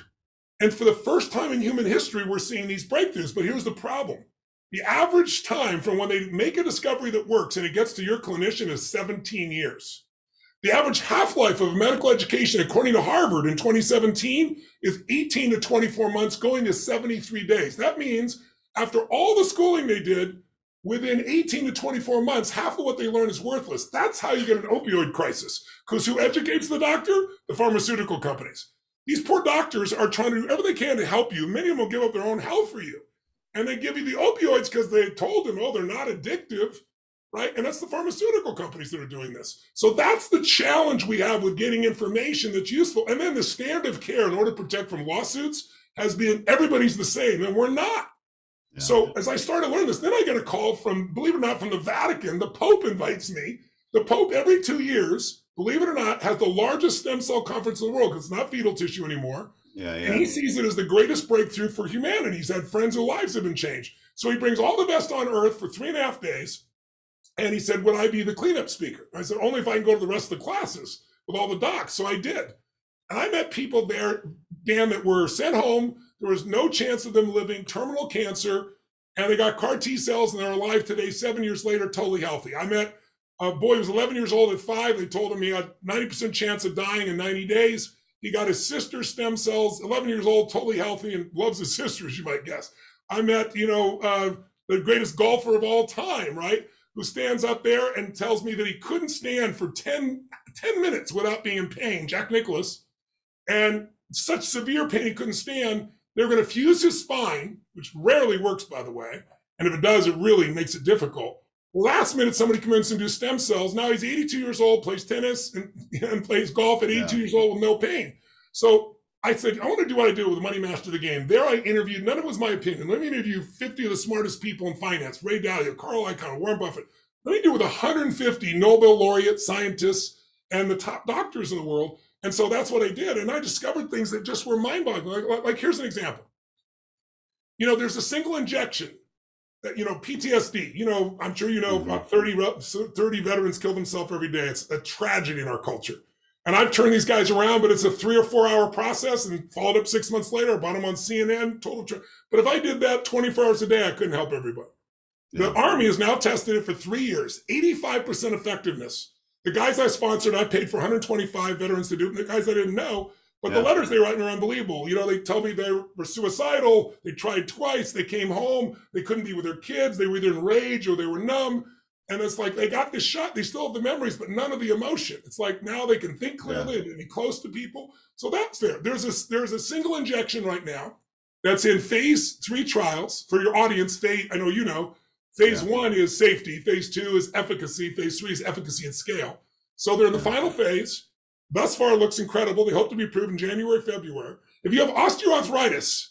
D: And for the first time in human history, we're seeing these breakthroughs. But here's the problem. The average time from when they make a discovery that works and it gets to your clinician is 17 years. The average half-life of medical education, according to Harvard in 2017, is 18 to 24 months, going to 73 days. That means after all the schooling they did, within 18 to 24 months, half of what they learn is worthless. That's how you get an opioid crisis. Because who educates the doctor? The pharmaceutical companies. These poor doctors are trying to do everything they can to help you. Many of them will give up their own health for you. And they give you the opioids because they told them, they're not addictive, right? And that's the pharmaceutical companies that are doing this. So that's the challenge we have with getting information that's useful. And then the standard of care in order to protect from lawsuits has been everybody's the same, and we're not. Yeah. So as I started learning this, then I get a call from, believe it or not, from the Vatican. The Pope invites me. The Pope every 2 years, believe it or not, has the largest stem cell conference in the world because it's not fetal tissue anymore. And he sees it as the greatest breakthrough for humanity. He's had friends whose lives have been changed. So he brings all the best on earth for 3.5 days. And he said, would I be the cleanup speaker? I said, only if I can go to the rest of the classes with all the docs. So I did. And I met people there, Dan, that were sent home. There was no chance of them living, terminal cancer. And they got CAR T cells and they're alive today, 7 years later, totally healthy. I met a boy who was 11 years old at 5. They told him he had 90% chance of dying in 90 days. He got his sister's stem cells, 11 years old, totally healthy, and loves his sister, as you might guess. I met, the greatest golfer of all time, right? Who stands up there and tells me that he couldn't stand for 10 minutes without being in pain, Jack Nicklaus. And such severe pain he couldn't stand, they're going to fuse his spine, which rarely works, by the way. And if it does, it really makes it difficult. Last minute, somebody convinced him to do stem cells. Now he's 82 years old, plays tennis, and plays golf at 82 years old with no pain. So I said, I want to do what I do with Money Master the Game. There I interviewed, none of it was my opinion. Let me interview 50 of the smartest people in finance, Ray Dalio, Carl Icahn, Warren Buffett. Let me do with 150 Nobel laureate scientists and the top doctors in the world. And so that's what I did. And I discovered things that just were mind-boggling. Like here's an example. There's a single injection. PTSD, I'm sure about 30 veterans kill themselves every day. It's a tragedy in our culture. And I've turned these guys around, but it's a 3 or 4 hour process and followed up 6 months later. I bought them on CNN, but if I did that 24 hours a day, I couldn't help everybody. The Army has now tested it for 3 years, 85% effectiveness. The guys I sponsored, I paid for 125 veterans to do it. The guys I didn't know, but the letters they write are unbelievable. They tell me they were suicidal. They tried twice. They came home. They couldn't be with their kids. They were either in rage or they were numb. And it's like they got this shot. They still have the memories, but none of the emotion. It's like now they can think clearly and be close to people. So that's there. There's a single injection right now that's in phase 3 trials for your audience. I know phase 1 is safety. Phase 2 is efficacy. Phase 3 is efficacy at scale. So they're in the final phase. Thus far, it looks incredible. They hope to be approved in January, February. If you have osteoarthritis,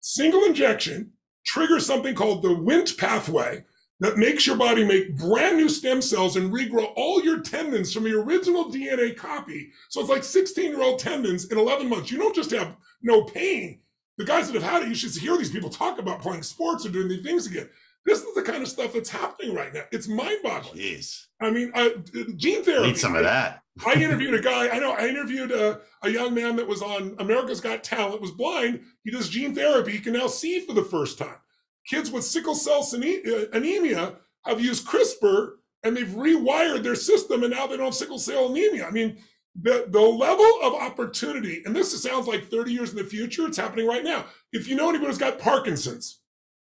D: single injection triggers something called the Wnt pathway that makes your body make brand new stem cells and regrow all your tendons from your original DNA copy. So it's like 16-year-old tendons in 11 months. You don't just have no pain. The guys that have had it, you should hear these people talk about playing sports or doing these things again. This is the kind of stuff that's happening right now. It's mind-boggling.
C: Jeez.
D: I mean, gene therapy.
C: Need some of that.
D: I interviewed a guy. I interviewed a young man that was on America's Got Talent, was blind. He does gene therapy. He can now see for the first time. Kids with sickle cell anemia have used CRISPR and they've rewired their system and now they don't have sickle cell anemia. I mean, The level of opportunity, and this sounds like 30 years in the future, it's happening right now. If you know anybody who's got Parkinson's,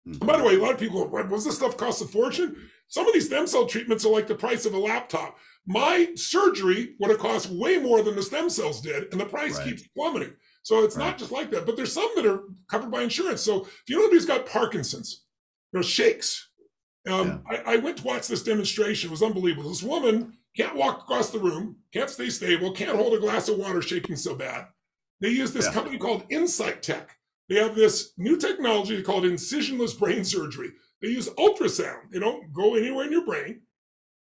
D: and by the way, a lot of people go, does this stuff cost a fortune? Some of these stem cell treatments are like the price of a laptop. My surgery would have cost way more than the stem cells did, and the price keeps plummeting. So it's not just like that, but there's some that are covered by insurance. So if you know anybody's got Parkinson's, shakes. I went to watch this demonstration. It was unbelievable. This woman can't walk across the room, can't stay stable, can't hold a glass of water, shaking so bad. They use this company called Insight Tech. They have this new technology called incisionless brain surgery. They use ultrasound. They don't go anywhere in your brain.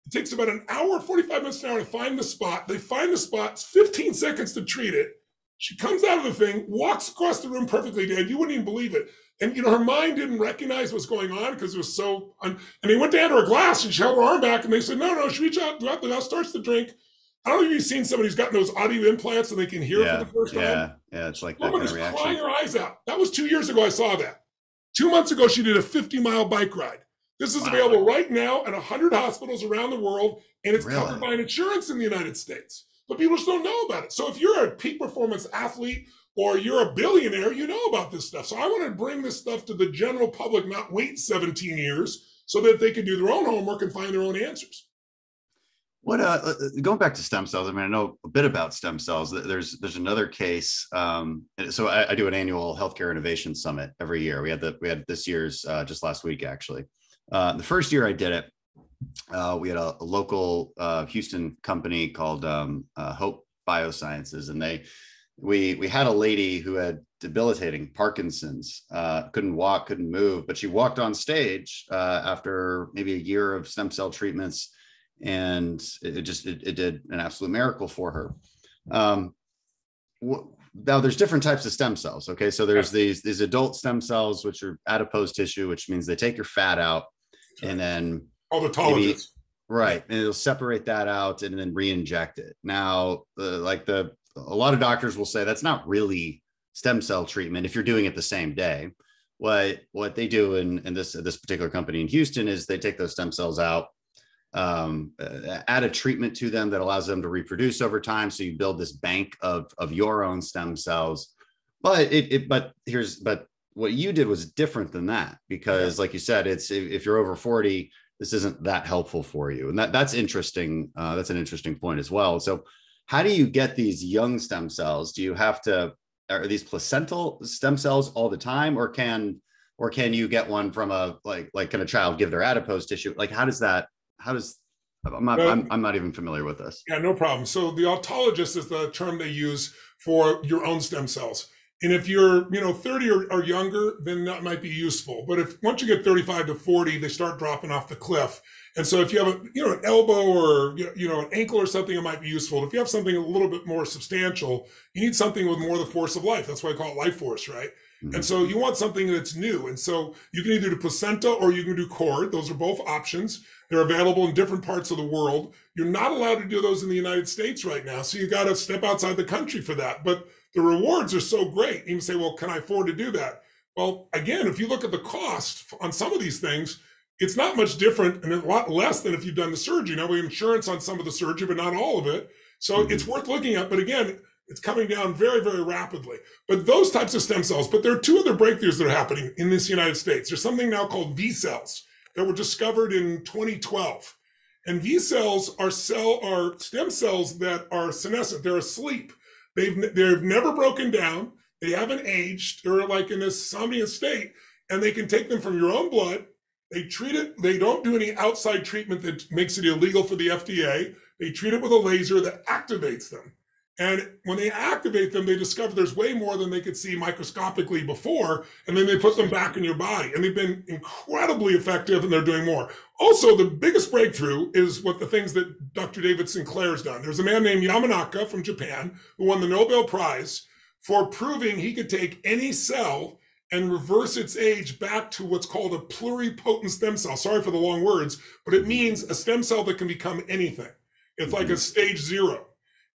D: It takes about an hour, 45 minutes an hour to find the spot. They find the spot. It's 15 seconds to treat it. She comes out of the thing, walks across the room perfectly, Dad. You wouldn't even believe it. And, her mind didn't recognize what's going on because it was so, and they went to hand her a glass and she held her arm back and they said, no, she reached out, throughout the house, starts to drink. I don't know if you've seen somebody who's gotten those audio implants and they can hear for the first time.
C: Yeah, it's like that
D: Woman
C: kind
D: is
C: of reaction.
D: crying her eyes out. That was 2 years ago I saw that. 2 months ago, she did a 50-mile bike ride. This is available right now at 100 hospitals around the world, and it's covered by an insurance in the United States. But people just don't know about it. So if you're a peak performance athlete or you're a billionaire, you know about this stuff. So I want to bring this stuff to the general public, not wait 17 years so that they can do their own homework and find their own answers.
C: What going back to stem cells? I mean, I know a bit about stem cells. There's another case. So I do an annual healthcare innovation summit every year. We had this year's just last week actually. The first year I did it, we had a local Houston company called Hope Biosciences, and we had a lady who had debilitating Parkinson's, couldn't walk, couldn't move, but she walked on stage after maybe a year of stem cell treatments. And it did an absolute miracle for her. Now there's different types of stem cells. Okay. So there's these adult stem cells, which are adipose tissue, which means they take your fat out and then
D: autologous.
C: Right. And it'll separate that out and then re-inject it. Now, a lot of doctors will say that's not really stem cell treatment if you're doing it the same day. What they do in this particular company in Houston is they take those stem cells out, add a treatment to them that allows them to reproduce over time. So you build this bank of your own stem cells. But what you did was different than that, because like you said, if you're over 40, this isn't that helpful for you. And that's interesting. That's an interesting point as well. So how do you get these young stem cells? Are these placental stem cells all the time, or can you get one from can a child give their adipose tissue? Like, I'm not even familiar with this.
D: Yeah, no problem. So the autologous is the term they use for your own stem cells. And if you're, 30 or younger, then that might be useful. But once you get 35 to 40, they start dropping off the cliff. And so if you have an elbow or, an ankle or something, it might be useful. If you have something a little bit more substantial, you need something with more of the force of life. That's why I call it life force, right? Mm-hmm. And so you want something that's new. And so you can either do placenta or you can do cord. Those are both options. They're available in different parts of the world. You're not allowed to do those in the United States right now. So you got to step outside the country for that. But the rewards are so great. You can say, well, can I afford to do that? Well, again, if you look at the cost on some of these things, it's not much different and a lot less than if you've done the surgery. Now, we have insurance on some of the surgery, but not all of it. So it's worth looking at. But again, it's coming down very, very rapidly. But those types of stem cells, but there are two other breakthroughs that are happening in this United States. There's something now called V cells that were discovered in 2012. And V cells are stem cells that are senescent. They're asleep. They've never broken down. They haven't aged. They're like in this somnolent state, and they can take them from your own blood. They treat it. They don't do any outside treatment that makes it illegal for the FDA. They treat it with a laser that activates them. And when they activate them, they discover there's way more than they could see microscopically before, and then they put them back in your body. And they've been incredibly effective, and they're doing more. Also, the biggest breakthrough is the things that Dr. David Sinclair's done. There's a man named Yamanaka from Japan who won the Nobel Prize for proving he could take any cell and reverse its age back to what's called a pluripotent stem cell. Sorry for the long words, but it means a stem cell that can become anything. It's like a stage 0.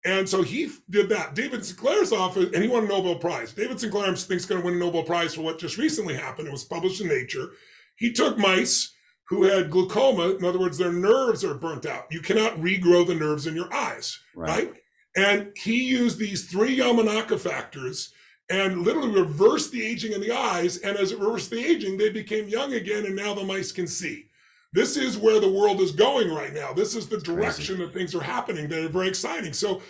D: And so he did that. David Sinclair's office, and he won a Nobel Prize. David Sinclair, I think, is going to win a Nobel Prize for what just recently happened. It was published in Nature. He took mice who had glaucoma. In other words, their nerves are burnt out. You cannot regrow the nerves in your eyes, right? And he used these 3 Yamanaka factors and literally reversed the aging in the eyes. And as it reversed the aging, they became young again. And now the mice can see. This is where the world is going right now. This is the direction that things are happening that are very exciting. So,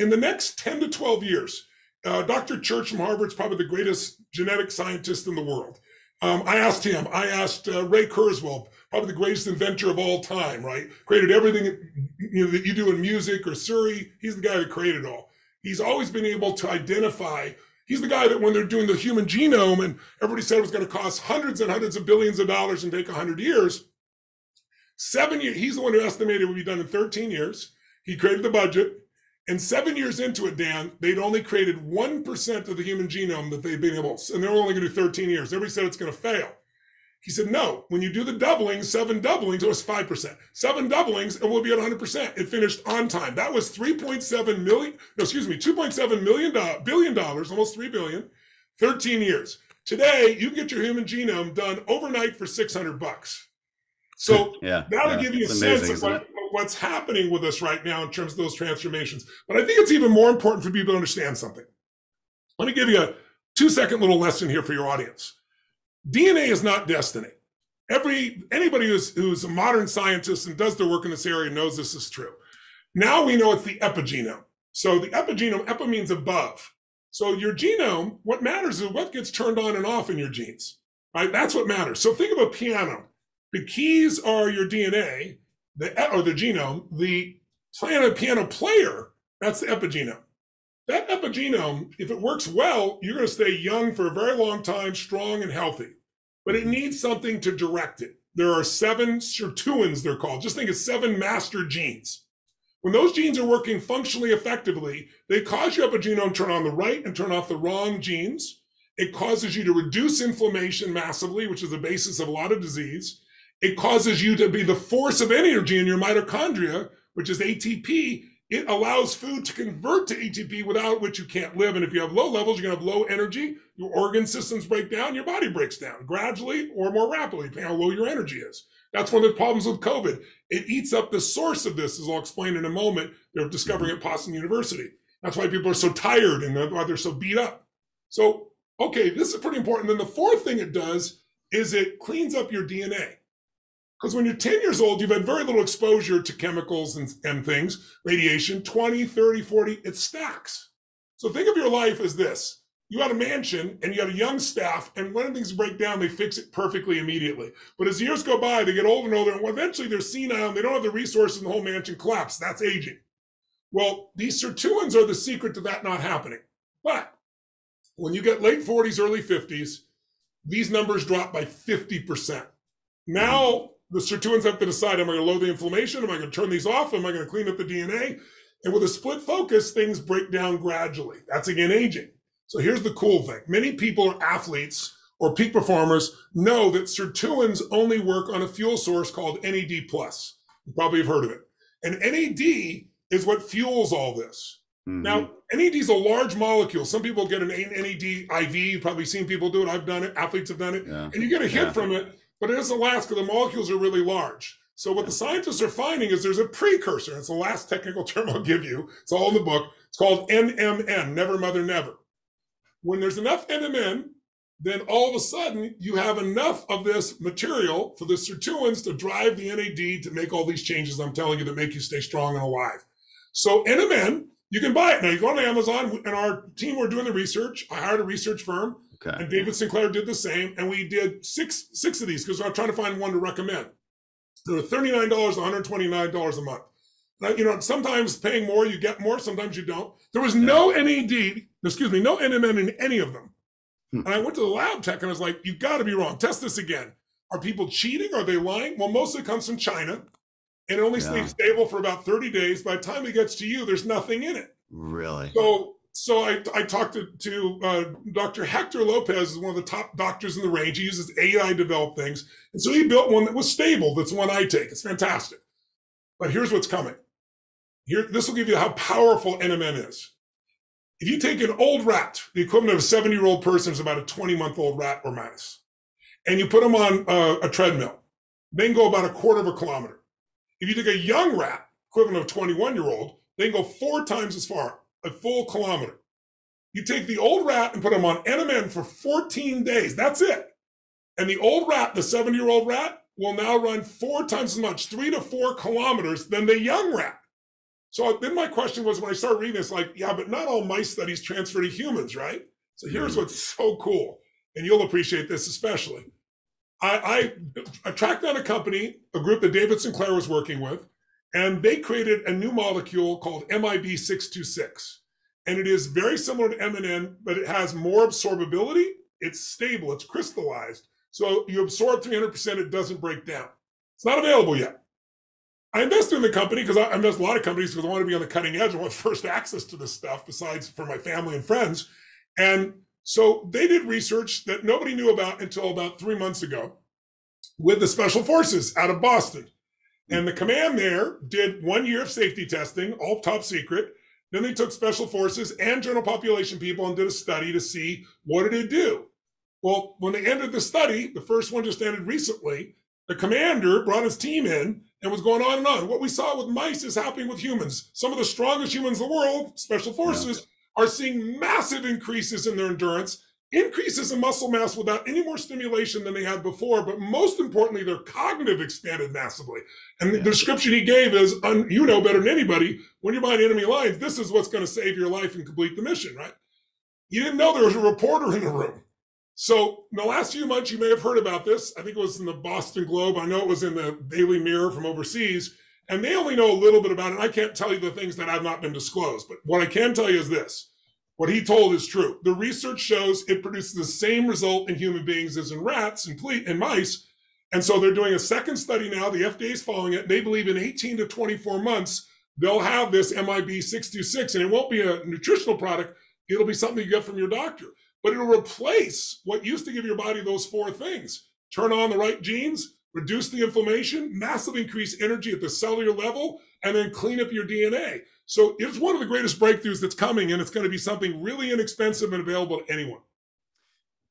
D: in the next 10 to 12 years, Dr. Church from Harvard is probably the greatest genetic scientist in the world. I asked him, I asked Ray Kurzweil, probably the greatest inventor of all time, right? Created everything that you do in music or Surrey. He's the guy that created it all. He's always been able to identify. He's the guy that when they're doing the human genome and everybody said it was going to cost hundreds and hundreds of billions of dollars and take 100 years, 7 years, he's the one who estimated it would be done in 13 years. He created the budget. And 7 years into it, Dan, they'd only created 1% of the human genome that they'd been able to, and they're only going to do 13 years. Everybody said it's going to fail. He said, no, when you do the doublings, 7 doublings, it was 5%. 7 doublings, and we'll be at 100%. It finished on time. That was $2.7 billion, almost $3 billion, 13 years. Today, you can get your human genome done overnight for $600. So that'll give you a sense of what's happening with us right now in terms of those transformations. But I think it's even more important for people to understand something. Let me give you a 2-second little lesson here for your audience. DNA is not destiny. Anybody who's a modern scientist and does their work in this area knows this is true. Now we know it's the epigenome. So the epigenome, epi means above. So your genome, what matters is what gets turned on and off in your genes, right? That's what matters. So think of a piano. The keys are your DNA, or the genome. The piano player, that's the epigenome. That epigenome, if it works well, you're going to stay young for a very long time, strong and healthy. But it needs something to direct it. There are 7 sirtuins, they're called. Just think of 7 master genes. When those genes are working functionally effectively, they cause your epigenome to turn on the right and turn off the wrong genes. It causes you to reduce inflammation massively, which is the basis of a lot of disease. It causes you to be the force of energy in your mitochondria, which is ATP. It allows food to convert to ATP, without which you can't live. And if you have low levels, you're going to have low energy. Your organ systems break down. Your body breaks down gradually or more rapidly, depending on how low your energy is. That's one of the problems with COVID. It eats up the source of this, as I'll explain in a moment. They're discovering at Boston University. That's why people are so tired and why they're so beat up. So, okay, this is pretty important. Then the 4th thing it does is it cleans up your DNA. Because when you're 10 years old, you've had very little exposure to chemicals and things, radiation, 20, 30, 40, it stacks. So think of your life as this. You had a mansion and you had a young staff, and when things break down, they fix it perfectly immediately. But as years go by, they get older and older, and eventually they're senile and they don't have the resources and the whole mansion collapses. That's aging. Well, these sirtuins are the secret to that not happening. But when you get late 40s, early 50s, these numbers drop by 50%. Now, the sirtuins have to decide, am I going to lower the inflammation? Am I going to turn these off? Am I going to clean up the DNA? And with a split focus, things break down gradually. That's, again, aging. So here's the cool thing. Many people are athletes or peak performers know that sirtuins only work on a fuel source called NAD+. You probably have heard of it. And NAD is what fuels all this. Mm-hmm. Now, NAD is a large molecule. Some people get an NAD IV. You've probably seen people do it. I've done it. Athletes have done it. Yeah. And you get a hit from it. But it doesn't last because the molecules are really large. So what the scientists are finding is there's a precursor. It's the last technical term I'll give you. It's all in the book. It's called NMN, never mother never. When there's enough NMN, then all of a sudden you have enough of this material for the sirtuins to drive the NAD to make all these changes I'm telling you that make you stay strong and alive. So NMN, you can buy it. Now you go on Amazon, and our team were doing the research. I hired a research firm. Okay. And David Sinclair did the same, and we did six of these because I'm trying to find one to recommend. They were $39, $129 a month. Now, sometimes paying more, you get more, sometimes you don't. There was no no NMN in any of them. And I went to the lab tech and I was like, you got to be wrong. Test this again. Are people cheating? Are they lying? Well, most of it comes from China, and it only stays stable for about 30 days. By the time it gets to you, there's nothing in it.
C: Really?
D: So I talked to Dr. Hector Lopez, is one of the top doctors in the range. He uses AI developed things. And so he built one that was stable. That's one I take. It's fantastic. But here's what's coming. This will give you how powerful NMN is. If you take an old rat, the equivalent of a 70-year-old person is about a 20-month-old rat or mouse, and you put them on a treadmill, they can go about a quarter of a kilometer. If you take a young rat, equivalent of a 21-year-old, They can go 4 times as far, a full kilometer. You take the old rat and put them on NMN for 14 days. That's it. And the old rat, the 70-year-old rat, will now run 4 times as much, 3 to 4 kilometers than the young rat. So then my question was, when I started reading this, like, yeah, but not all mice studies transfer to humans, right? So here's what's so cool, and you'll appreciate this especially. I tracked down a company, a group that David Sinclair was working with, and they created a new molecule called MIB626. And it is very similar to MNN, but it has more absorbability. It's stable, it's crystallized. So you absorb 300%, it doesn't break down. It's not available yet. I invested in the company because I invest in a lot of companies because I want to be on the cutting edge. I want first access to this stuff besides for my family and friends. And so they did research that nobody knew about until about 3 months ago with the Special Forces out of Boston. And the command there did 1 year of safety testing, all top secret. Then they took Special Forces and general population people and did a study to see what did it do. Well, when they ended the study, the first one just ended recently, the commander brought his team in and was going on and on. What we saw with mice is happening with humans. Some of the strongest humans in the world, Special Forces, are seeing massive increases in their endurance, increases in muscle mass without any more stimulation than they had before, but most importantly, their cognitive expanded massively. And the description he gave is, you know better than anybody, when you're behind enemy lines, this is what's going to save your life and complete the mission, right? You didn't know there was a reporter in the room. So in the last few months, you may have heard about this. I think it was in the Boston Globe. I know it was in the Daily Mirror from overseas. And they only know a little bit about it. I can't tell you the things that have not been disclosed. But what I can tell you is this. What he told is true. The research shows it produces the same result in human beings as in rats and mice. And so they're doing a second study now. The FDA is following it. They believe in 18 to 24 months, they'll have this MIB626. And it won't be a nutritional product. It'll be something you get from your doctor. But it'll replace what used to give your body those 4 things. Turn on the right genes, reduce the inflammation, massively increase energy at the cellular level, and then clean up your DNA. So it's one of the greatest breakthroughs that's coming, and it's going to be something really inexpensive and available to anyone.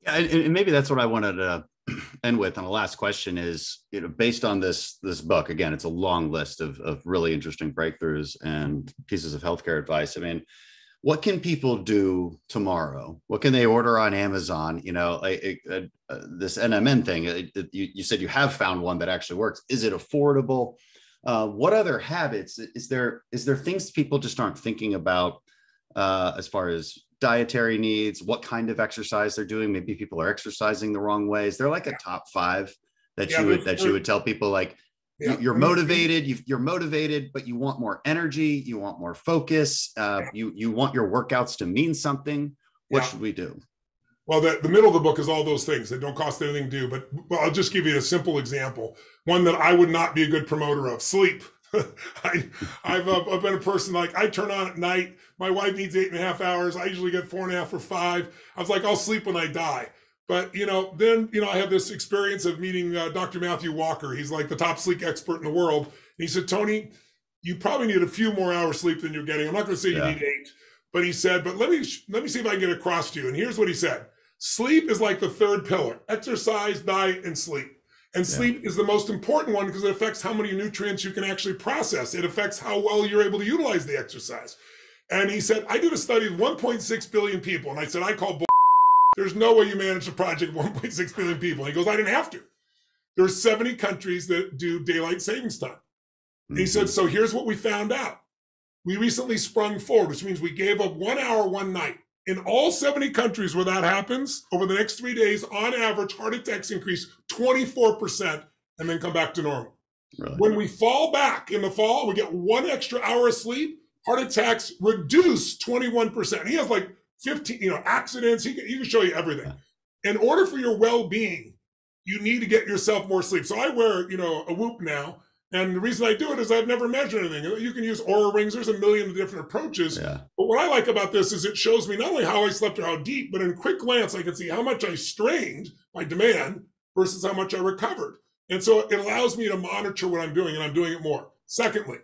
C: Yeah, and maybe that's what I wanted to end with. And the last question is, based on this book, again, it's a long list of really interesting breakthroughs and pieces of healthcare advice. I mean, what can people do tomorrow? What can they order on Amazon? This NMN thing, you said you have found one that actually works. Is it affordable? What other habits? Is there things people just aren't thinking about as far as dietary needs, what kind of exercise they're doing? Maybe people are exercising the wrong way. Is there like a top 5 that you would tell people, like, you're motivated, you're motivated, but you want more energy, you want more focus, you want your workouts to mean something. What should we do?
D: Well, the middle of the book is all those things that don't cost anything to do, but I'll just give you a simple example. One that I would not be a good promoter of: sleep. I've been a person, like, I turn on at night. My wife needs 8.5 hours. I usually get 4.5 or 5. I was like, I'll sleep when I die. But, then I have this experience of meeting Dr. Matthew Walker. He's like the top sleep expert in the world. And he said, Tony, you probably need a few more hours sleep than you're getting. I'm not going to say you need 8, but he said, but let me see if I can get across to you. And here's what he said. Sleep is like the 3rd pillar: exercise, diet, and sleep. And sleep is the most important one because it affects how many nutrients you can actually process. It affects how well you're able to utilize the exercise. And he said, I did a study of 1.6 billion people. And I said, I call bull. There's no way you manage a project of 1.6 billion people. And he goes, I didn't have to. There's 70 countries that do daylight savings time. And he said, so here's what we found out. We recently sprung forward, which means we gave up 1 hour, 1 night. In all 70 countries where that happens, over the next 3 days, on average, heart attacks increase 24% and then come back to normal. Really? When we fall back in the fall, we get 1 extra hour of sleep, heart attacks reduce 21%. He has like 15, accidents. He can show you everything. In order for your well-being, you need to get yourself more sleep. So I wear, a Whoop now. And the reason I do it is I've never measured anything. You can use Oura rings. There's a million different approaches. Yeah. But what I like about this is it shows me not only how I slept or how deep, but in quick glance, I can see how much I strained my demand versus how much I recovered. And so it allows me to monitor what I'm doing, and I'm doing it more. Secondly,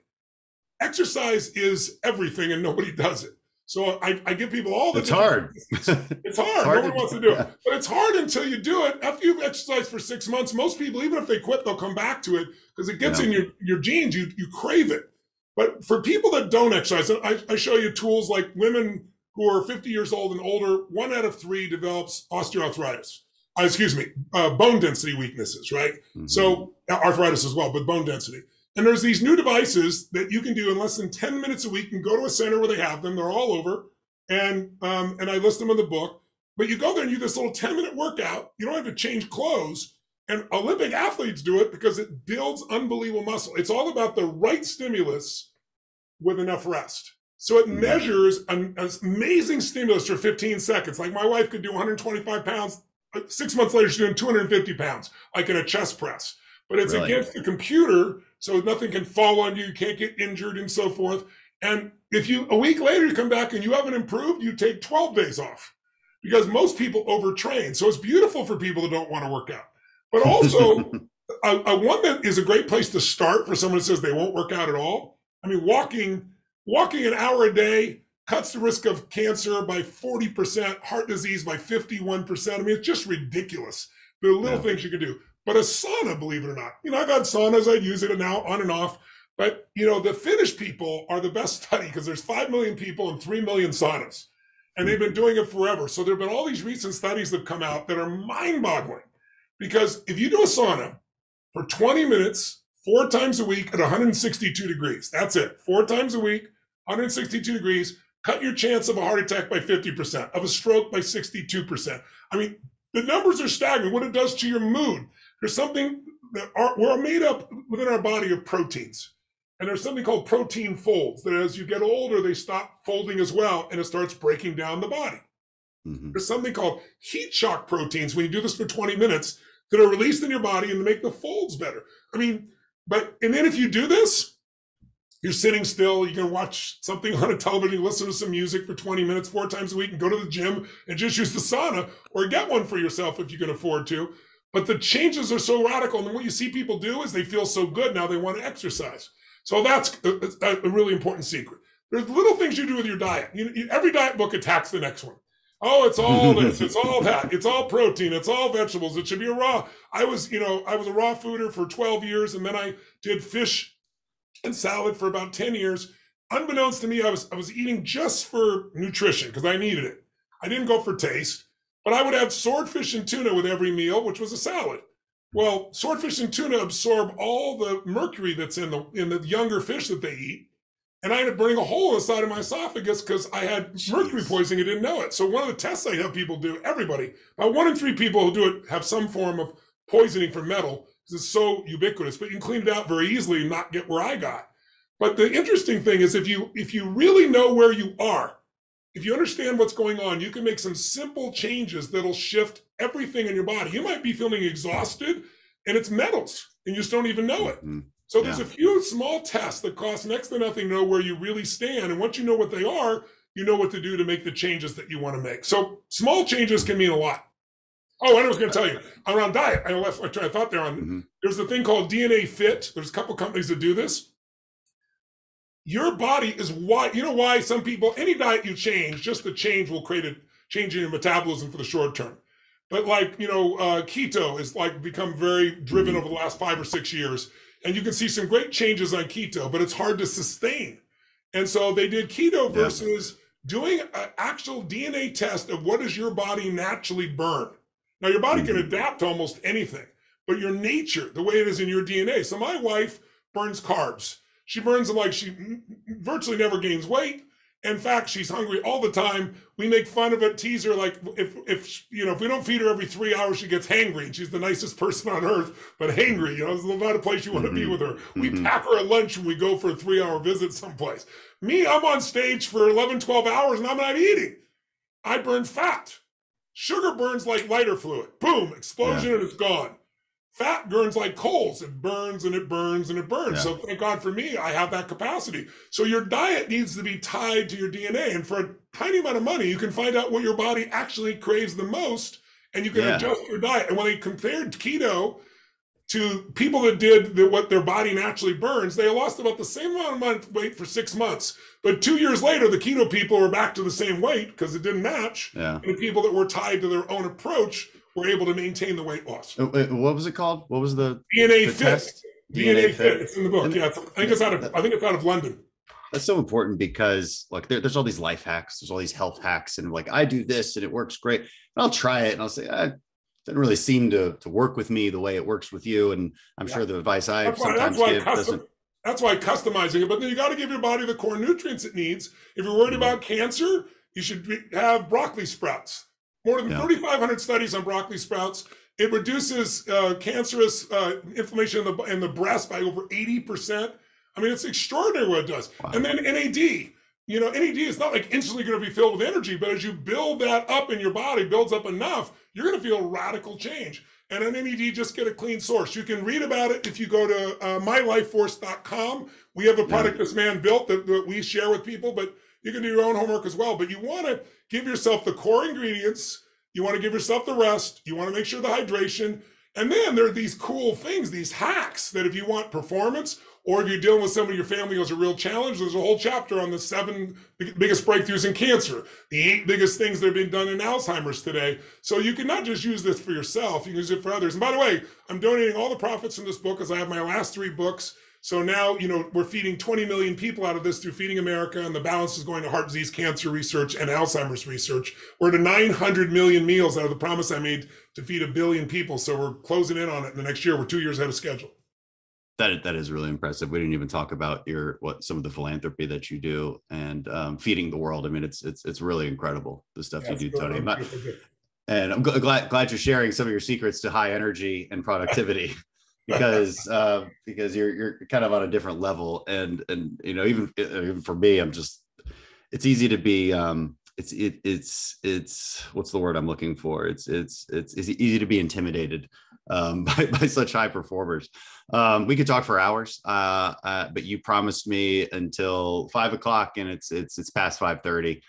D: exercise is everything and nobody does it. So I give people all the—
C: It's hard.
D: It's hard. Nobody wants to do it. But it's hard until you do it. After you've exercised for 6 months, most people, even if they quit, they'll come back to it because it gets in your genes. You crave it. But for people that don't exercise, I show you tools like women who are 50 years old and older, 1 out of 3 develops osteoarthritis. Bone density weaknesses, right? Mm-hmm. So arthritis as well, but bone density. And there's these new devices that you can do in less than 10 minutes a week and go to a center where they have them. They're all over. And I list them in the book. But you go there and you do this little 10-minute workout. You don't have to change clothes. And Olympic athletes do it because it builds unbelievable muscle. It's all about the right stimulus with enough rest. So it measures an amazing stimulus for 15 seconds. Like my wife could do 125 pounds. 6 months later, she's doing 250 pounds, like in a chest press. But it's against the computer, so nothing can fall on you. You can't get injured and so forth. And if a week later, you come back and you haven't improved, you take 12 days off because most people overtrain. So it's beautiful for people that don't want to work out. But also, one that is a great place to start for someone that says they won't work out at all. I mean, walking an hour a day cuts the risk of cancer by 40%, heart disease by 51%. I mean, it's just ridiculous. The little things you can do. But a sauna, believe it or not. I've had saunas, I use it now on and off. But, the Finnish people are the best study because there's 5 million people and 3 million saunas. And they've been doing it forever. So there have been all these recent studies that have come out that are mind-boggling. Because if you do a sauna for 20 minutes, 4 times a week at 162 degrees, that's it. 4 times a week, 162 degrees, cut your chance of a heart attack by 50%, of a stroke by 62%. I mean, the numbers are staggering. What it does to your mood. There's something that we're made up within our body of proteins. And there's something called protein folds that as you get older, they stop folding as well, and it starts breaking down the body. Mm-hmm. There's something called heat shock proteins when you do this for 20 minutes that are released in your body and make the folds better. I mean, and then if you do this, you're sitting still, you can watch something on a television, listen to some music for 20 minutes, 4 times a week, and go to the gym and just use the sauna or get one for yourself if you can afford to. But the changes are so radical. And what you see people do is they feel so good now they want to exercise. So that's a really important secret. There's little things you do with your diet. Every diet book attacks the next one. Oh, it's all this, it's all that, it's all protein, it's all vegetables, it should be a raw. I was a raw fooder for 12 years, and then I did fish and salad for about 10 years. Unbeknownst to me, I was eating just for nutrition because I needed it. I didn't go for taste, but I would have swordfish and tuna with every meal, which was a salad. Well, swordfish and tuna absorb all the mercury that's in the younger fish that they eat. And I ended up burning a hole in the side of my esophagus because I had mercury poisoning. I didn't know it. So one of the tests I have people do, everybody, about 1 in 3 people who do it have some form of poisoning from metal because it's so ubiquitous. But you can clean it out very easily and not get where I got. But the interesting thing is if you really know where you are, if you understand what's going on, you can make some simple changes that'll shift everything in your body. You might be feeling exhausted and it's metals and you just don't even know it. Mm-hmm. So there's a few small tests that cost next to nothing to know where you really stand. And once you know what they are, you know what to do to make the changes that you want to make. So small changes can mean a lot. Oh, I was going to tell you, around diet, I left my train of thought there on. Mm-hmm. There's a thing called DNA Fit. There's a couple companies that do this. Your body is why, why some people, any diet you change, just the change will create a change in your metabolism for the short term. But keto is become very driven over the last 5 or 6 years. And you can see some great changes on keto, but it's hard to sustain. And so they did keto versus doing an actual DNA test of what does your body naturally burn. Now, your body can adapt to almost anything, but your nature, the way it is in your DNA. So my wife burns carbs. She burns them she virtually never gains weight. In fact, she's hungry all the time. We make fun of it, tease her, if we don't feed her every 3 hours, she gets hangry. And she's the nicest person on earth, but hangry, there's not a place you want to be with her. We pack her a lunch when we go for a 3-hour visit someplace. Me, I'm on stage for 11, 12 hours and I'm not eating. I burn fat. Sugar burns like lighter fluid. Boom, explosion and it's gone. Fat burns like coals. It burns and it burns and it burns. Yeah. So thank God for me, I have that capacity. So your diet needs to be tied to your DNA. And for a tiny amount of money, you can find out what your body actually craves the most and you can adjust your diet. And when they compared keto to people that did what their body naturally burns, they lost about the same amount of weight for 6 months. But 2 years later, the keto people were back to the same weight because it didn't match. Yeah. And the people that were tied to their own approach were able to maintain the weight loss.
C: What was it called? What was the
D: DNA Fit? DNA Fit. It's in the book. I think it's out of London.
C: That's so important because like there's all these life hacks, there's all these health hacks, and like I do this and it works great. And I'll try it and I'll say, it doesn't really seem to work with me the way it works with you. And I'm sure the advice I sometimes give doesn't.
D: That's why customizing it, but then you got to give your body the core nutrients it needs. If you're worried about cancer, you should have broccoli sprouts. More than 3,500 studies on broccoli sprouts. It reduces cancerous inflammation in the breast by over 80%. I mean, it's extraordinary what it does. Wow. And then NAD, NAD is not like instantly going to be filled with energy, but as you build that up in your body, builds up enough, you're going to feel radical change. And on NAD, just get a clean source. You can read about it if you go to mylifeforce.com. We have a product this man built that we share with people, but you can do your own homework as well. But you want to give yourself the core ingredients. You want to give yourself the rest. You want to make sure the hydration. And then there are these cool things, these hacks that if you want performance, or if you're dealing with somebody in your family who has a real challenge, there's a whole chapter on the 7 biggest breakthroughs in cancer, the 8 biggest things that have been done in Alzheimer's today. So you can not just use this for yourself, you can use it for others. And by the way, I'm donating all the profits from this book because I have my last 3 books. So now, we're feeding 20 million people out of this through Feeding America, and the balance is going to heart disease, cancer research, and Alzheimer's research. We're to 900 million meals out of the promise I made to feed 1 billion people. So we're closing in on it in the next year. We're 2 years ahead of schedule.
C: That is really impressive. We didn't even talk about some of the philanthropy that you do and feeding the world. I mean, it's really incredible, the stuff you do, Tony. And I'm glad you're sharing some of your secrets to high energy and productivity because you're kind of on a different level. And even for me, it's easy to be it's what's the word I'm looking for? It's easy to be intimidated by such high performers. We could talk for hours, but you promised me until 5 o'clock, and it's past 5:30.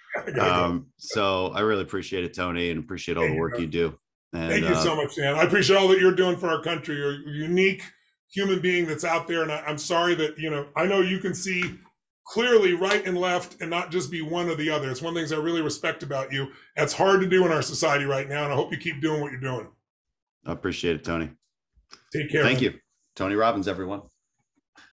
C: So I really appreciate it, Tony, and appreciate all the work you do. And,
D: thank you so much, Dan. I appreciate all that you're doing for our country. You're a unique human being that's out there, and I'm sorry that I know you can see clearly right and left and not just be one or the other. It's one of the things I really respect about you. That's hard to do in our society right now, and I hope you keep doing what you're doing.
C: I appreciate it, Tony.
D: Take care.
C: Thank you. Tony Robbins, everyone.